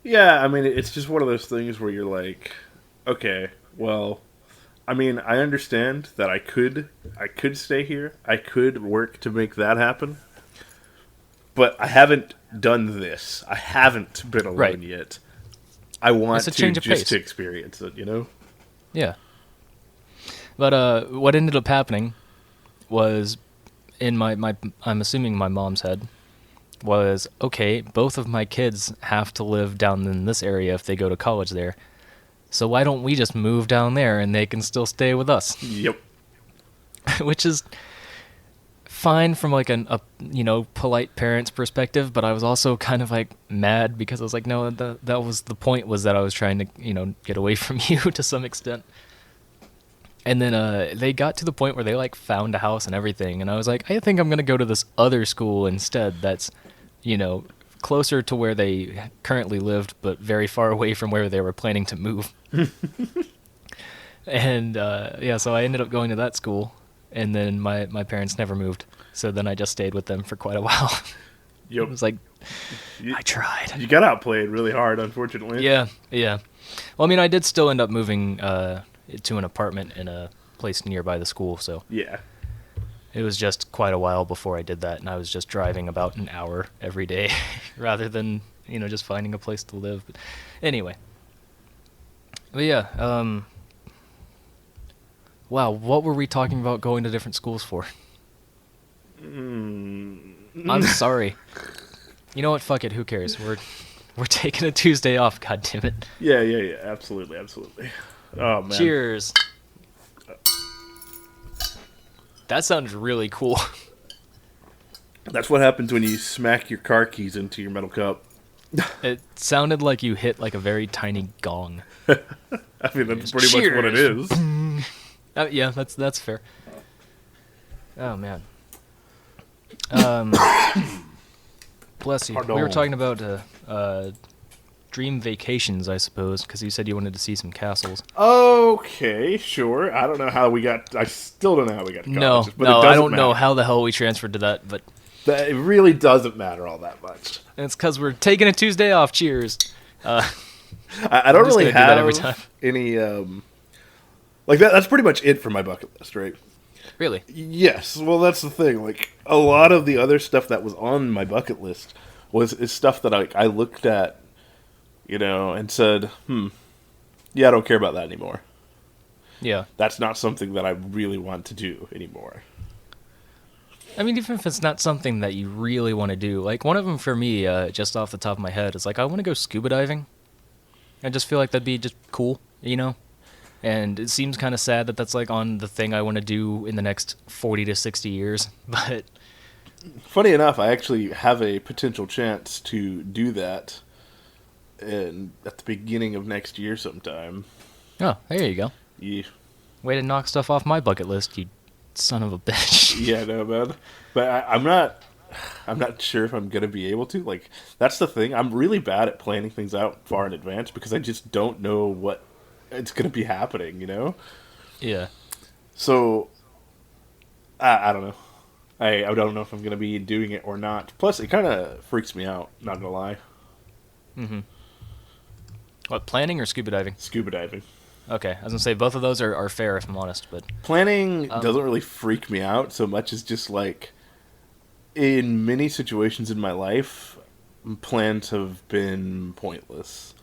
Yeah, I mean, it's just one of those things where you're like, okay, well, I mean, I understand that I could stay here. I could work to make that happen. But I haven't done this. I haven't been alone Right. yet. I want It's a to change of just pace. to experience it, you know? Yeah. But what ended up happening was in my I'm assuming my mom's head was, okay, both of my kids have to live down in this area if they go to college there. So why don't we just move down there and they can still stay with us? Yep. Which is fine from like a polite parent's perspective, but I was also kind of like mad because I was like, no, that was the point, was that I was trying to get away from you to some extent. And then they got to the point where they like found a house and everything, and I was like, I think I'm gonna go to this other school instead. That's closer to where they currently lived, but very far away from where they were planning to move. And yeah, so I ended up going to that school, and then my parents never moved. So then I just stayed with them for quite a while. Yep. It was like, You, I tried. you got outplayed really hard, unfortunately. Yeah, yeah. Well, I mean, I did still end up moving to an apartment in a place nearby the school, so Yeah. it was just quite a while before I did that, and I was just driving about an hour every day rather than, just finding a place to live. But anyway. But yeah, wow, what were we talking about going to different schools for? I'm sorry. You know what? Fuck it. Who cares? We're taking a Tuesday off. God damn it. Yeah. Absolutely, absolutely. Oh, man. Cheers. That sounds really cool. That's what happens when you smack your car keys into your metal cup. It sounded like you hit like a very tiny gong. I mean, that's pretty much what it is. Yeah, that's fair. Oh man. Bless you. Pardon. We were talking about dream vacations, I suppose, because you said you wanted to see some castles. Okay, sure. I don't know how we got... I still don't know how we got to No, colleges, but no, it doesn't I don't know matter. how the hell we transferred to that, but It really doesn't matter all that much. it's because we're taking a Tuesday off. Cheers. I don't I'm just really gonna do that every have time. any... like, that's pretty much it for my bucket list, right? Really? Yes, well, that's the thing. Like, a lot of the other stuff that was on my bucket list is stuff that I looked at, and said, yeah, I don't care about that anymore. Yeah. That's not something that I really want to do anymore. I mean, even if it's not something that you really want to do, like one of them for me, just off the top of my head, is like I want to go scuba diving. I just feel like that'd be just cool, And it seems kind of sad that that's like on the thing I want to do in the next 40 to 60 years, but Funny enough, I actually have a potential chance to do that at the beginning of next year sometime. oh, there you go. Yeah, Way to knock stuff off my bucket list, you son of a bitch. yeah, no, man. But I'm not sure if I'm gonna be able to. Like, that's the thing. I'm really bad at planning things out far in advance because I just don't know what it's gonna be happening. Yeah. So I don't know. I don't know if I'm gonna be doing it or not. Plus, it kind of freaks me out. Not gonna lie. Mm-hmm. What, planning or scuba diving? Scuba diving. Okay, I was gonna say both of those are fair if I'm honest, but Planning doesn't really freak me out so much as just like in many situations in my life, plans have been pointless.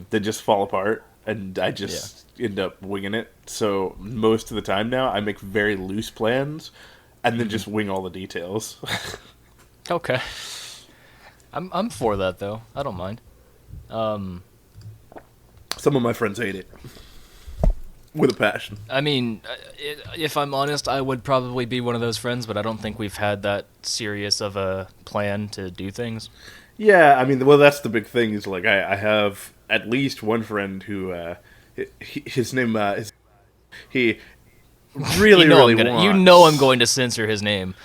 They just fall apart, and I just end up winging it. So most of the time now, I make very loose plans, and then just wing all the details. okay. I'm for that though. I don't mind. Some of my friends hate it with a passion. I mean, if I'm honest, I would probably be one of those friends, but I don't think we've had that serious of a plan to do things. Yeah, I mean, well, that's the big thing. Is like I have at least one friend who his name is he really really wants. I'm going to censor his name.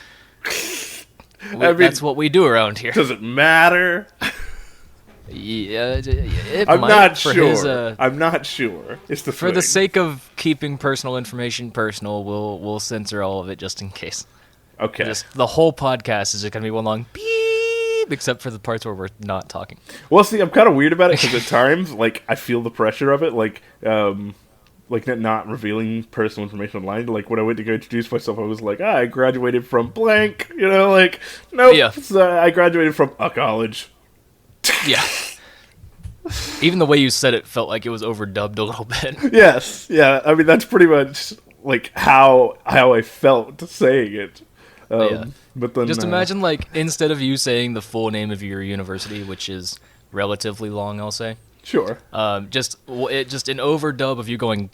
I mean, That's what we do around here. does it matter? Yeah, it I'm might not for sure. his I'm not sure. It's the for the thing. sake of keeping personal information personal, we'll censor all of it just in case. Okay. Just the whole podcast is just gonna be one long beep, except for the parts where we're not talking. Well, see, I'm kind of weird about it because at times, like, I feel the pressure of it, like not revealing personal information online. Like when I went to go introduce myself, I was like, I graduated from blank. You know, like, nope, Yeah, I graduated from a college. yeah. Even the way you said it felt like it was overdubbed a little bit. Yes, yeah. I mean, that's pretty much like how I felt saying it. Yeah. But then, Just imagine, like, instead of you saying the full name of your university, which is relatively long, I'll say, sure. just an overdub of you going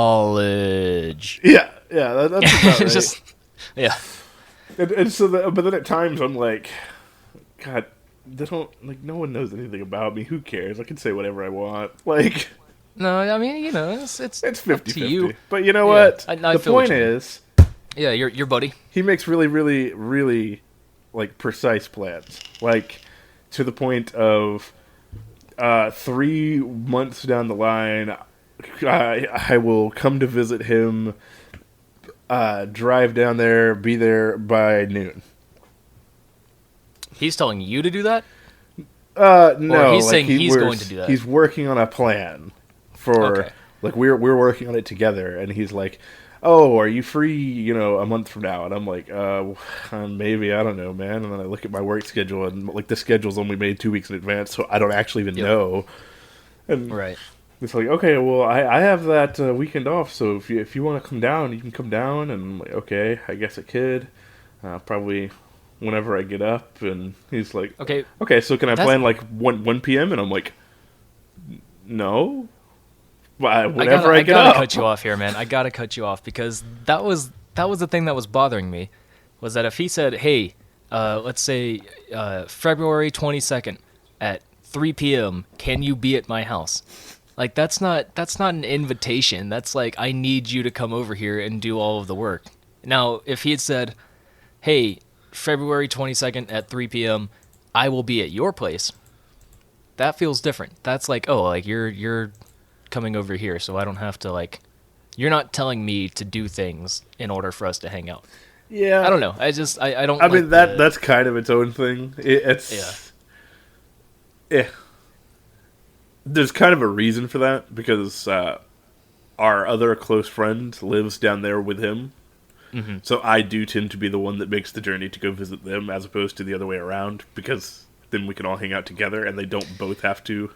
college. Yeah, yeah. That's about right. Just yeah, And so, but then at times I'm like, God, they don't like. No one knows anything about me. Who cares? I can say whatever I want. Like, no, I mean, it's it's up to 50-50. you. But you know Yeah, what? I The feel what point you mean. is, Yeah, your buddy. he makes really, really, really like precise plans. Like to the point of 3 months down the line, I will come to visit him. Drive down there, be there by noon. He's telling you to do that, No, or he's like saying he's going to do that. He's working on a plan for Okay. like we're working on it together, and he's like, "Oh, are you free? You know, a month from now?" And I'm like, maybe, I don't know, man." And then I look at my work schedule, and like the schedule's only made 2 weeks in advance, so I don't actually even Yep. know. And Right. it's like, okay, well, I have that weekend off, so if you want to come down, you can come down. And I'm like, okay, I guess I could. Probably whenever I get up. And he's like, Okay. okay, so can I That's- plan like 1 p.m.? And I'm like, no. Whenever I I get gotta up. cut you off here, man. I gotta cut you off because that was the thing that was bothering me, was that if he said, "Hey, let's say February 22nd at 3 p.m., can you be at my house?" Like that's not an invitation. That's like, I need you to come over here and do all of the work. Now, if he had said, "Hey, February 22nd at 3 p.m., I will be at your place," that feels different. That's like, oh, like you're coming over here, so I don't have to, like, you're not telling me to do things in order for us to hang out. Yeah. I don't know. I just I don't. I mean, like that's kind of its own thing. It's yeah. There's kind of a reason for that because our other close friend lives down there with him. Mhm. So I do tend to be the one that makes the journey to go visit them as opposed to the other way around, because then we can all hang out together and they don't both have to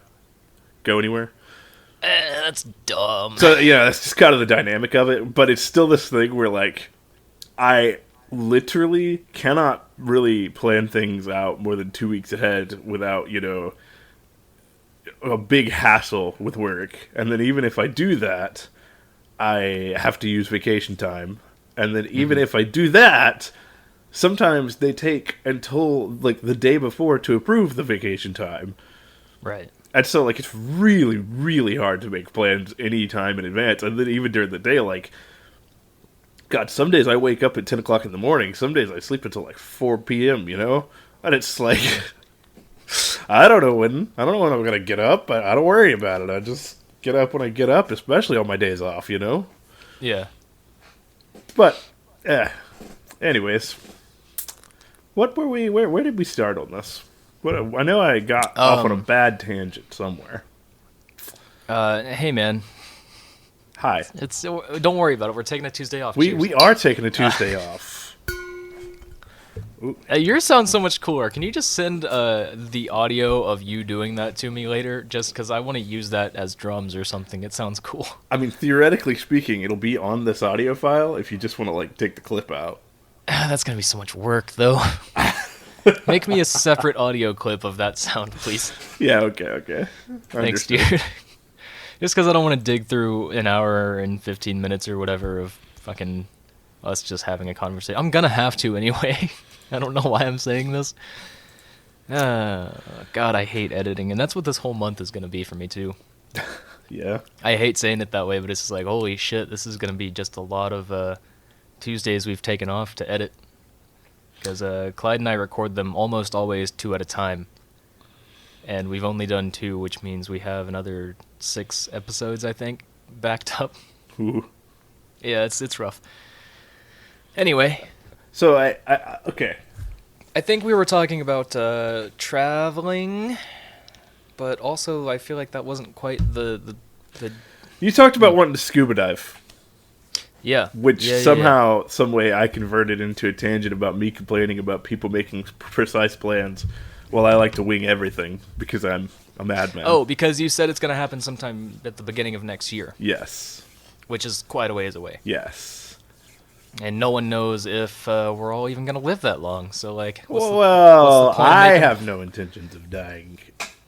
go anywhere. That's dumb. So yeah, that's just kind of the dynamic of it, but it's still this thing where like I literally cannot really plan things out more than 2 weeks ahead without, a big hassle with work. And then even if I do that, I have to use vacation time. And then even if I do that, sometimes they take until like the day before to approve the vacation time. Right. And so like it's really, really hard to make plans any time in advance. And then even during the day, like, God, some days I wake up at 10 o'clock in the morning. Some days I sleep until like 4 p.m., And it's like, I don't know when I'm going to get up. I don't worry about it. I just get up when I get up, especially on my days off, Yeah. But, anyways, what were we? Where did we start on this? I know I got off on a bad tangent somewhere. Hey, man. Hi. Don't worry about it. We're taking a Tuesday off. Cheers. We are taking a Tuesday off. Yours sounds so much cooler. Can you just send the audio of you doing that to me later? Just because I want to use that as drums or something. It sounds cool. I mean, theoretically speaking, it'll be on this audio file if you just want to like take the clip out. That's gonna be so much work, though. Make me a separate audio clip of that sound, please. Yeah. Okay. Thanks, Understood. dude. Just because I don't want to dig through an hour and 15 minutes or whatever of fucking us just having a conversation. I'm gonna have to anyway. I don't know why I'm saying this. God, I hate editing, and that's what this whole month is gonna be for me too. Yeah. I hate saying it that way, but it's just like, holy shit, this is gonna be just a lot of Tuesdays we've taken off to edit. Because Clyde and I record them almost always 2 at a time. and we've only done 2, which means we have another 6 episodes, I think, backed up. Ooh. Yeah, it's rough. Anyway, So okay. I think we were talking about traveling, but also I feel like that wasn't quite the You talked about wanting to scuba dive, yeah, which yeah, yeah, somehow, some way, I converted into a tangent about me complaining about people making precise plans, while I like to wing everything because I'm a madman. Oh, because you said it's going to happen sometime at the beginning of next year, Yes. which is quite a ways away. Yes. And no one knows if we're all even going to live that long. So, like, what's the Well, point of I making- have no intentions of dying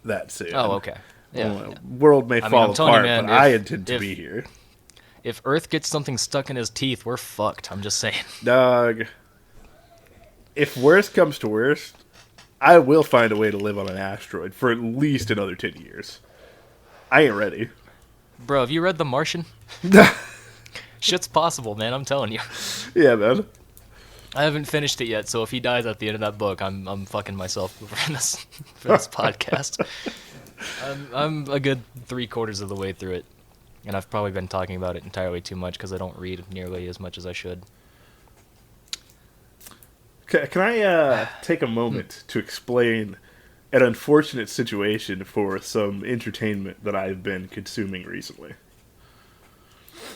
that soon. Oh, okay. Yeah. Well, world may I mean, fall I'm telling you, apart, man, but I if- intend to if- be here. If Earth gets something stuck in his teeth, we're fucked. I'm just saying. Dog, if worst comes to worst, I will find a way to live on an asteroid for at least another 10 years. I ain't ready. Bro, have you read The Martian? Shit's possible, man. I'm telling you. Yeah, man. I haven't finished it yet, so if he dies at the end of that book, I'm fucking myself for this podcast. I'm a good 3/4 of the way through it, and I've probably been talking about it entirely too much because I don't read nearly as much as I should. Can I take a moment to explain an unfortunate situation for some entertainment that I've been consuming recently?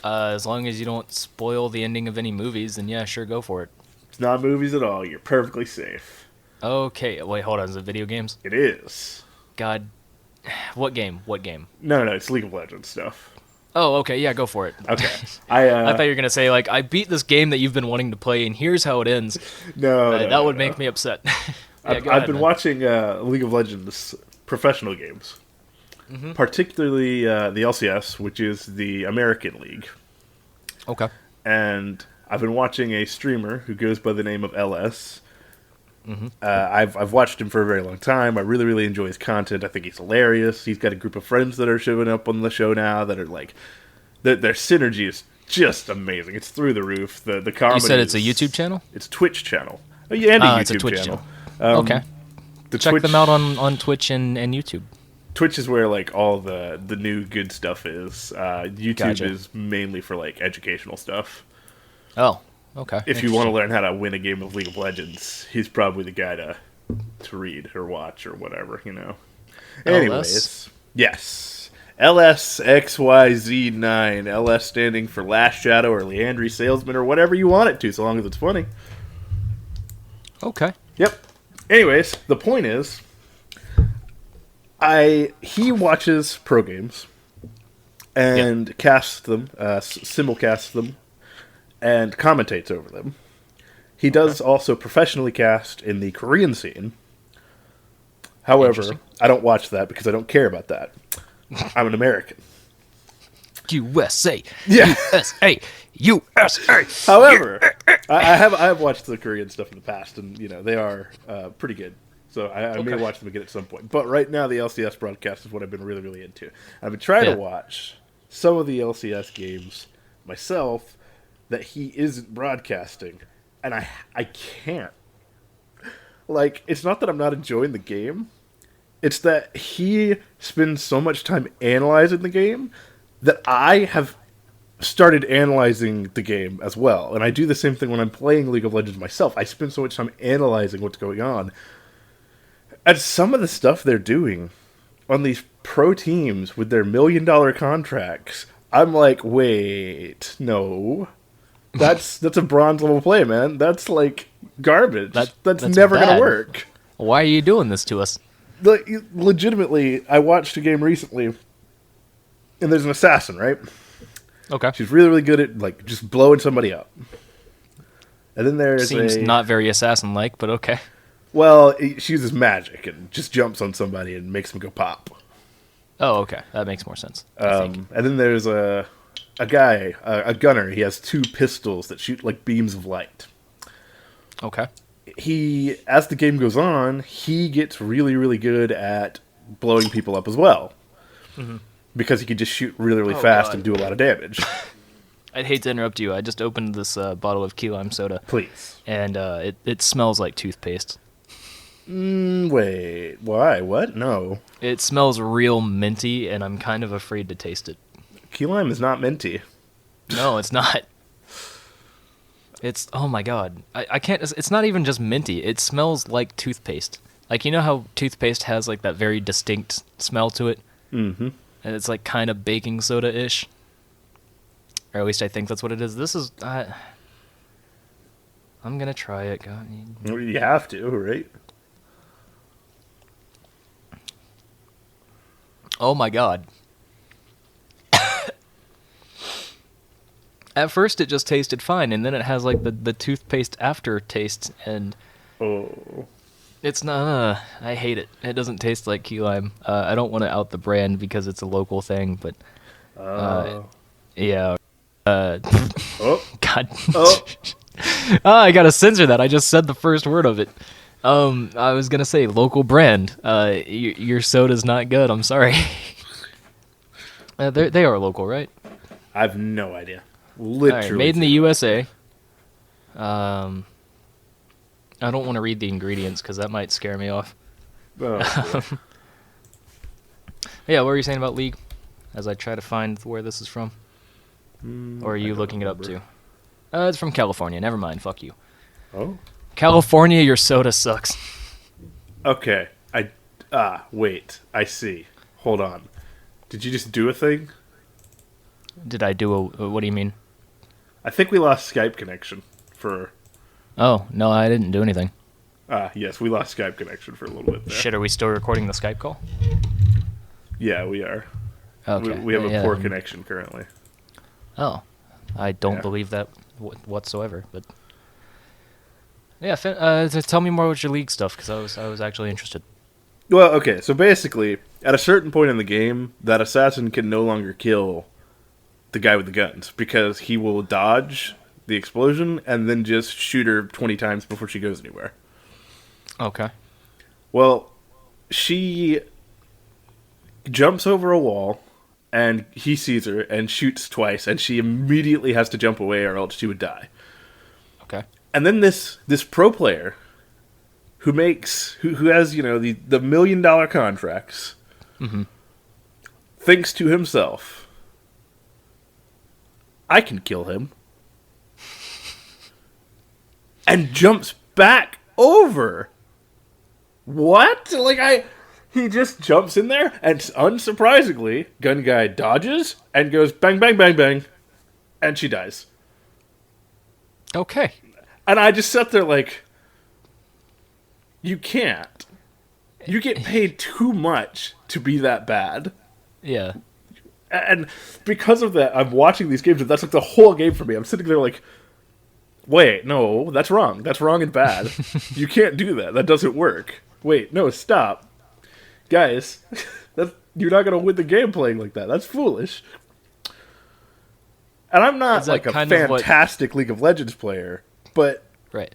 As long as you don't spoil the ending of any movies, then yeah, sure, go for it. It's not movies at all. You're perfectly safe. Okay, wait, hold on. Is it video games? It is. God, what game? What game? No, it's League of Legends stuff. Oh, okay, yeah, go for it. Okay. I thought you were gonna say like I beat this game that you've been wanting to play, and here's how it ends. No, That would make me upset. Yeah, I've go ahead, been man. watching League of Legends professional games, particularly the LCS, which is the American League, Okay. and I've been watching a streamer who goes by the name of LS. I've watched him for a very long time. I really enjoy his content. I think he's hilarious. He's got a group of friends that are showing up on the show now that are like, their synergy is just amazing. It's through the roof. The comedy. You said it's a is- YouTube channel? It's a Twitch channel. Oh, yeah, and a YouTube It's a Twitch channel. Okay. The Check Twitch, them out on Twitch and YouTube. Twitch is where like all the new good stuff is. YouTube Gotcha. is mainly for like educational stuff. Oh, okay. If you want to learn how to win a game of League of Legends, he's probably the guy to read or watch or whatever, you know. Anyways, yes. LSXYZ9. LS standing for Last Shadow or Leandry Salesman or whatever you want it to, so long as it's funny. Okay. Yep. Anyways, the point is, he watches pro games and casts them, simulcasts them, and commentates over them. He does also professionally cast in the Korean scene. However, Interesting. I don't watch that because I don't care about that. I'm an American. USA. Yeah. USA. However, I have watched the Korean stuff in the past, and you know they are pretty good. So I may Okay. watch them again at some point. But right now, the LCS broadcast is what I've been really into. I've been trying Yeah. to watch some of the LCS games myself that he isn't broadcasting, and I can't. Like, it's not that I'm not enjoying the game. It's that he spends so much time analyzing the game that I have started analyzing the game as well. And I do the same thing when I'm playing League of Legends myself. I spend so much time analyzing what's going on. And some of the stuff they're doing on these pro teams with their $1 million contracts, I'm like, wait, no. That's a bronze level play, man. That's like garbage. That's never going bad. to work. Why are you doing this to us? Like, legitimately, I watched a game recently, and there's an assassin, right? Okay. She's really good at, like, just blowing somebody up. And then there's Seems not very assassin-like, but okay. Well, she uses magic and just jumps on somebody and makes them go pop. Oh, okay. That makes more sense. I think. And then there's a guy, a gunner. He has 2 pistols that shoot, like, beams of light. Okay. As the game goes on, he gets really good at blowing people up as well. Mm-hmm. Because he can just shoot really fast God. and do a lot of damage. I'd hate to interrupt you. I just opened this bottle of key lime soda. Please. And it smells like toothpaste. Wait, why? What? No. It smells real minty, and I'm kind of afraid to taste it. Key lime is not minty. No, it's not. It's, oh my god. I can't, it's not even just minty. It smells like toothpaste. Like, you know how toothpaste has, like, that very distinct smell to it? Mm-hmm. And it's, like, kind of baking soda-ish? Or at least I think that's what it is. This is, I'm gonna try it. God. You have to, right? Oh my god. At first it just tasted fine, and then it has like the toothpaste aftertaste, and Oh. it's not. I hate it. It doesn't taste like key lime. I don't want to out the brand because it's a local thing, but yeah. Oh. God. Oh. I gotta censor that. I just said the first word of it. I was gonna say local brand. Your soda's not good. I'm sorry. They are local, right? I have no idea. All Literally. right, made in the USA. I don't want to read the ingredients because that might scare me off. Oh, Yeah, what were you saying about League? As I try to find where this is from. Or are you looking it up too? It's from California. Never mind. Fuck you. oh. California, your soda sucks. Okay. Wait. I see. Hold on. Did you just do a thing? Did I do a... What do you mean? I think we lost Skype connection for... Oh, no, I didn't do anything. Yes, we lost Skype connection for a little bit there. Shit, are we still recording the Skype call? Yeah, we are. Okay. We have a poor connection currently. Oh, I don't Yeah. believe that whatsoever. But yeah, tell me more about your League stuff because I was actually interested. Well, okay, so basically, at a certain point in the game, that assassin can no longer kill the guy with the guns because he will dodge the explosion and then just shoot her 20 times before she goes anywhere. Okay. Well, she jumps over a wall, and he sees her and shoots twice, and she immediately has to jump away or else she would die. Okay. And then this pro player who has, you know, the $1 million contracts thinks to himself, I can kill him. And jumps back over. What? He just jumps in there, and unsurprisingly, gun guy dodges and goes bang, bang, bang, bang, and she dies. Okay. And I just sat there like, you can't. You get paid too much to be that bad. Yeah. And because of that, I'm watching these games, and that's like the whole game for me. I'm sitting there like, wait, no, that's wrong. That's wrong and bad. You can't do that. That doesn't work. Wait, no, stop. Guys, you're not going to win the game playing like that. That's foolish. And I'm not like a fantastic League of Legends player, but right.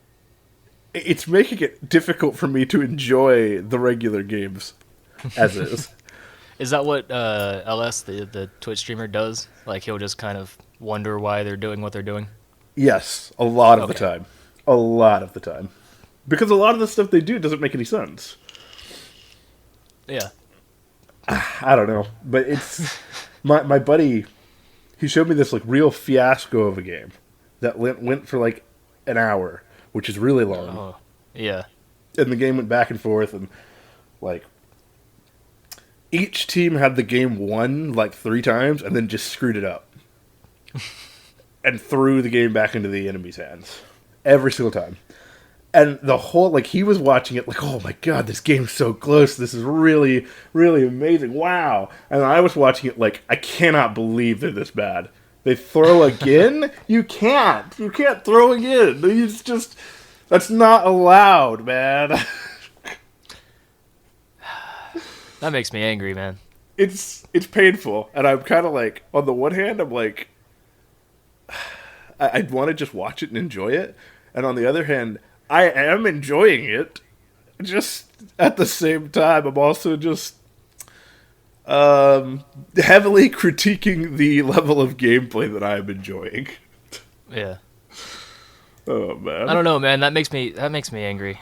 It's making it difficult for me to enjoy the regular games as is. Is that what LS, the Twitch streamer, does? Like, he'll just kind of wonder why they're doing what they're doing? Yes, a lot of the time. A lot of the time. Because a lot of the stuff they do doesn't make any sense. Yeah. I don't know. But it's... my buddy, he showed me this like real fiasco of a game that went for like an hour, which is really long. Oh, yeah. And the game went back and forth, and like each team had the game won like 3 times and then just screwed it up. And threw the game back into the enemy's hands. Every single time. And the whole, like, he was watching it like, oh my god, this game's so close. This is really, really amazing. Wow. And I was watching it like, I cannot believe they're this bad. They throw again? You can't. You can't throw again. It's just, that's not allowed, man. That makes me angry, man. It's painful. And I'm kind of like, on the one hand, I'm like, I'd want to just watch it and enjoy it. And on the other hand, I am enjoying it. Just at the same time, I'm also just heavily critiquing the level of gameplay that I am enjoying. Yeah. Oh man. I don't know, man. That makes me angry.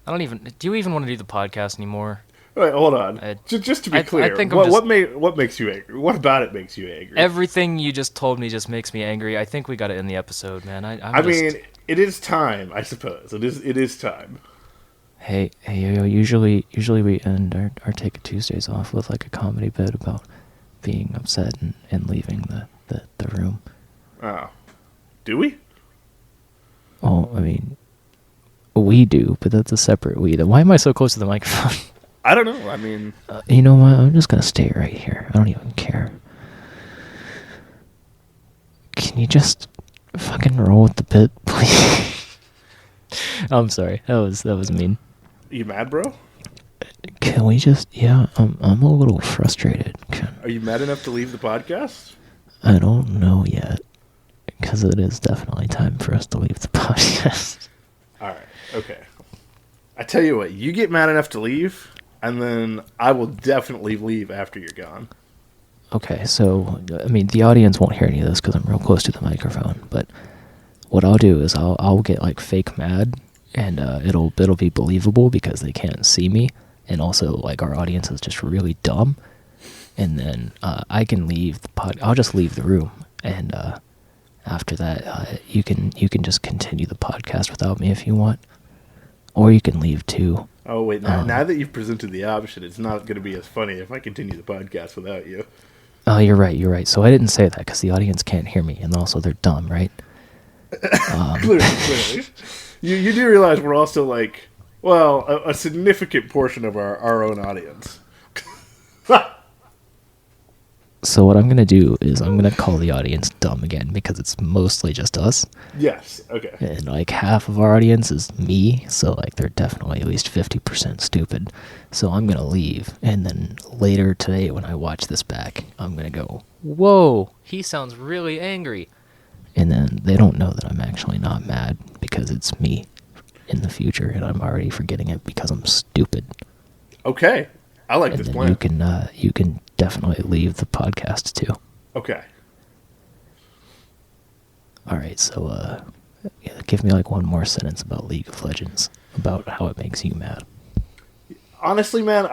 I don't even. Do you even want to do the podcast anymore? Wait, hold on. I, Just to be I clear, think I'm just. what makes you angry? What about it makes you angry? Everything you just told me just makes me angry. I think we got to end the episode, man. I'm I just. mean, it is time, I suppose. It is time. Hey, yo, yo. Usually we end our Take a Tuesdays off with like a comedy bit about being upset and leaving the room. Oh. Do we? Oh, I mean, we do, but that's a separate we. Why am I so close to the microphone? I don't know. I mean, You know what? I'm just gonna stay right here. I don't even care. Can you just fucking roll with the bit, please? I'm sorry. That was mean. you mad, bro? Can we just? Yeah, I'm a little frustrated. Are you mad enough to leave the podcast? I don't know yet, because it is definitely time for us to leave the podcast. All right. Okay. I tell you what. You get mad enough to leave, and then I will definitely leave after you're gone. Okay, so I mean the audience won't hear any of this because I'm real close to the microphone. But what I'll do is I'll get like fake mad, and it'll be believable because they can't see me, and also like our audience is just really dumb. And then I can leave the I'll just leave the room, and after that you can just continue the podcast without me if you want, or you can leave too. Oh wait, now that you've presented the option, it's not going to be as funny if I continue the podcast without you. Oh, you're right. So I didn't say that because the audience can't hear me, and also they're dumb, right? Clearly. You do realize we're also like, well, a significant portion of our own audience. So what I'm going to do is I'm going to call the audience dumb again because it's mostly just us. Yes, okay. And like half of our audience is me, so like they're definitely at least 50% stupid. So I'm going to leave, and then later today when I watch this back, I'm going to go, whoa, he sounds really angry. And then they don't know that I'm actually not mad because it's me in the future, and I'm already forgetting it because I'm stupid. Okay. I like And this then plan. you can definitely leave the podcast too. Okay. All right, so give me like one more sentence about League of Legends, about how it makes you mad. Honestly, man,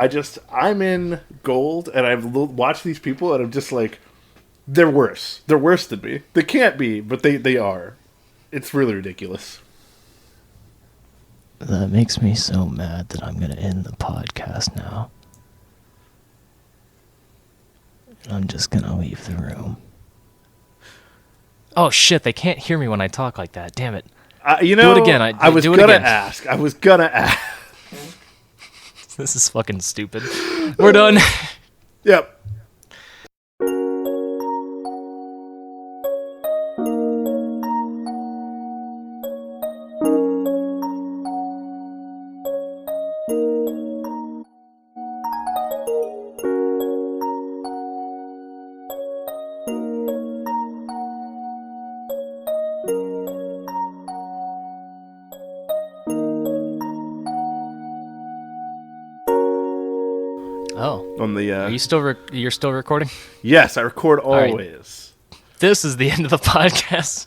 I'm in gold, and I've watched these people, and I'm just like, they're worse. They're worse than me. They can't be, but they are. It's really ridiculous. That makes me so mad that I'm going to end the podcast now. I'm just going to leave the room. Oh shit, they can't hear me when I talk like that. Damn it. Do it again. I was going to ask. I was going to ask. This is fucking stupid. We're done. Yep. Oh. On the Are you still you're still recording? yes, I record right. always. This is the end of the podcast.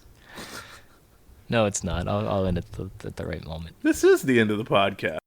No, it's not. I'll end it at the right moment. This is the end of the podcast.